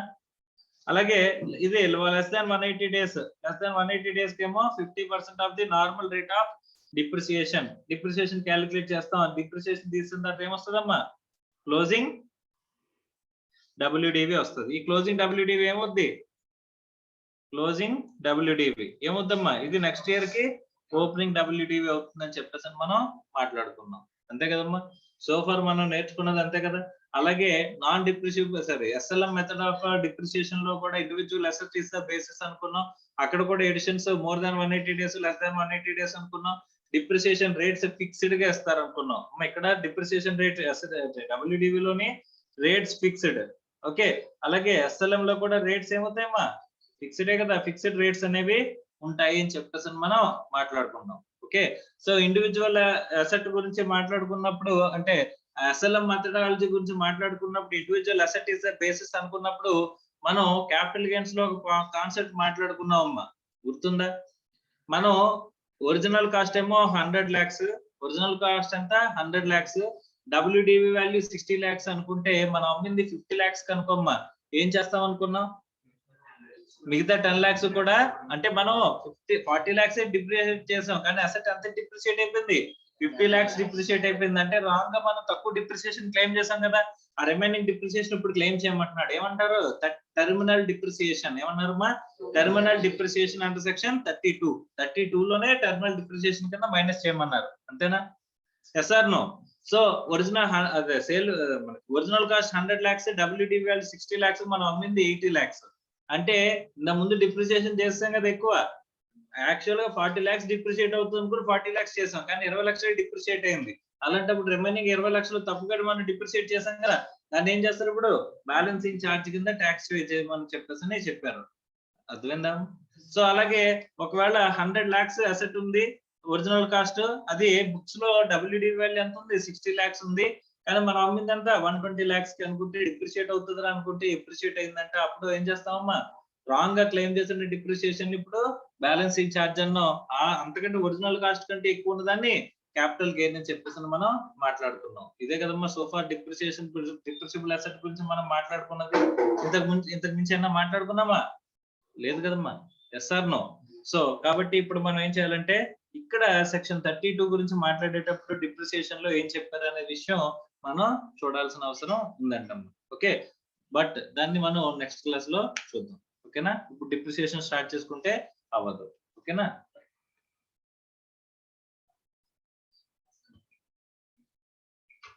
అలాగే ఇది less than 180 days, less than 180 days కేమో 50% of the normal rate of depreciation. Depreciation calculate చేస్తాం, డిప్రిసియేషన్ తీసిన తర్వాత ఏమొస్తుందమ్మా, క్లోజింగ్ WDV వస్తుంది. ఈ క్లోజింగ్ WDV ఏమవుద్ది, క్లోజింగ్ WDV ఏమవుద్దమ్మా, ఇది నెక్స్ట్ ఇయర్ కి ఓపెనింగ్ WDV అవుతుందని చెప్పేసి మనం మాట్లాడుకున్నాం, అంతే కదమ్మా. సో ఫార్ మనం నేర్చుకున్నది అంతే కదా. అలాగే non depreciable SLM method of depreciation లో కూడా individual asset is the basis అనుకున్నాం. అక్కడ కూడా additions more than 180 days, less than 180 days అనుకున్నాం. డిప్రిసియేషన్ రేట్స్ ఫిక్స్డ్ గా ఇస్తారు అనుకున్నాం. ఇక్కడ డిప్రిసియేషన్ రేట్ WDV లోని రేట్స్ ఫిక్స్డ్. ఓకే, అలాగే SLM లో కూడా రేట్స్ ఏమవుతాయమ్మా, ఫిక్స్డే కదా, ఫిక్స్డ్ రేట్స్ అనేవి ఉంటాయి అని చెప్పేసి మనం మాట్లాడుకున్నాం. ఓకే, సో ఇండివిజువల్ అసెట్ గురించి మాట్లాడుకున్నప్పుడు అంటే SLM మెథడాలజీ గురించి మాట్లాడుకున్నప్పుడు individual asset is the basis అనుకున్నప్పుడు మనం క్యాపిటల్ గెయిన్స్ లో ఒక కాన్సెప్ట్ మాట్లాడుకున్నాం అమ్మా, గుర్తుందా. మనం ఒరిజినల్ కాస్ట్ ఏమో 100 lakhs, ఒరిజినల్ కాస్ట్ ఎంత 100 lakhs, WDV వాల్యూ 60 lakhs అనుకుంటే మనం అమ్మింది 50 lakhs కనుకోమ్మా, ఏం చేస్తాం అనుకున్నాం, మిగతా 10 lakhs కూడా అంటే మనం 40 lakhs డిప్రిషియేట్ చేసాం, కానీ అసెట్ అంత డిప్రిషియేట్ అయిపోయింది, 50 lakhs డిప్రిషియేట్ అయిపోయింది. అంటే రాంగ్ గా మనం తక్కువ డిప్రిషియేషన్ క్లెయిమ్ చేసాం కదా, ఆ రిమైనింగ్ డిప్రిషియేషన్ ఇప్పుడు క్లెయిమ్ చేయమంటున్నాడు. ఏమంటారు, టెర్మినల్ డిప్రిసియేషన్. ఏమన్నారమ్మా, టెర్మినల్ డిప్రిసియేషన్ అండర్ సెక్షన్ 32 లోనే టెర్మినల్ డిప్రిసియేషన్ కింద మైనస్ చేయమన్నారు, అంతేనా. Yes or no. So original అదే sale original cost 100 lakhs, WDV value 60 lakhs, మనం అమ్మింది 80 lakhs. అంటే ఇంత ముందు డిప్రిసియేషన్ చేస్తాం కదా ఎక్కువ, యాక్చువల్ గా 40 lakhs డిప్రిషియేట్ అవుతుంది అనుకుని 40 lakhs చేసాం, కానీ 20 లక్షలు డిప్రిషియేట్ అయింది. అలాంటప్పుడు రిమైనింగ్ 20 లక్షలు తప్పుగా మనం డిప్రిషియేట్ చేసాం కదా, దాన్ని ఏం చేస్తారు ఇప్పుడు బ్యాలెన్సింగ్ ఛార్జ్ కింద ట్యాక్స్ పే చేయమని చెప్పేసి చెప్పారు, అర్థమైందా. సో అలాగే ఒకవేళ 100 lakhs అసెట్ ఉంది, ఒరిజినల్ కాస్ట్, అది బుక్స్ లో WDV వాల్యూ ఎంత ఉంది 60 lakhs ఉంది, కానీ మనం అమ్మిందంతా 120 lakhs కి అనుకుంటే డిప్రిషియేట్ అవుతుంది అనుకుంటే డిప్రిషియేట్ అయిందంటే అప్పుడు ఏం చేస్తామమ్మా, రాంగ్ గా క్లెయిమ్ చేసిన డిప్రిషియేషన్ ఇప్పుడు బ్యాలెన్సింగ్ ఛార్జ్ అన్నో అంతకంటే ఒరిజినల్ కాస్ట్ కంటే ఎక్కువ ఉన్నదాన్ని క్యాపిటల్ గెయిన్ అని చెప్పేసి మనం మాట్లాడుకున్నాం. ఇదే కదమ్మా సోఫార్ డిప్రిషియేషన్ డిప్రిసిబుల్ అసెట్ గురించి మనం మాట్లాడుకున్నది. ఇంతకు మించి ఏమన్నా మాట్లాడుకున్నామా, లేదు కదమ్మా. Yes or no. సో కాబట్టి ఇప్పుడు మనం ఏం చేయాలంటే ఇక్కడ సెక్షన్ 32 గురించి మాట్లాడేటప్పుడు డిప్రిసియేషన్ లో ఏం చెప్పారు అనే విషయం మనం చూడాల్సిన అవసరం ఉందంటమ్మా. ఓకే, బట్ దాన్ని మనం నెక్స్ట్ క్లాస్ లో చూద్దాం. ఓకేనా, ఇప్పుడు డిప్రిసియేషన్ స్టార్ట్ చేసుకుంటే అవ్వదు. ఓకేనా.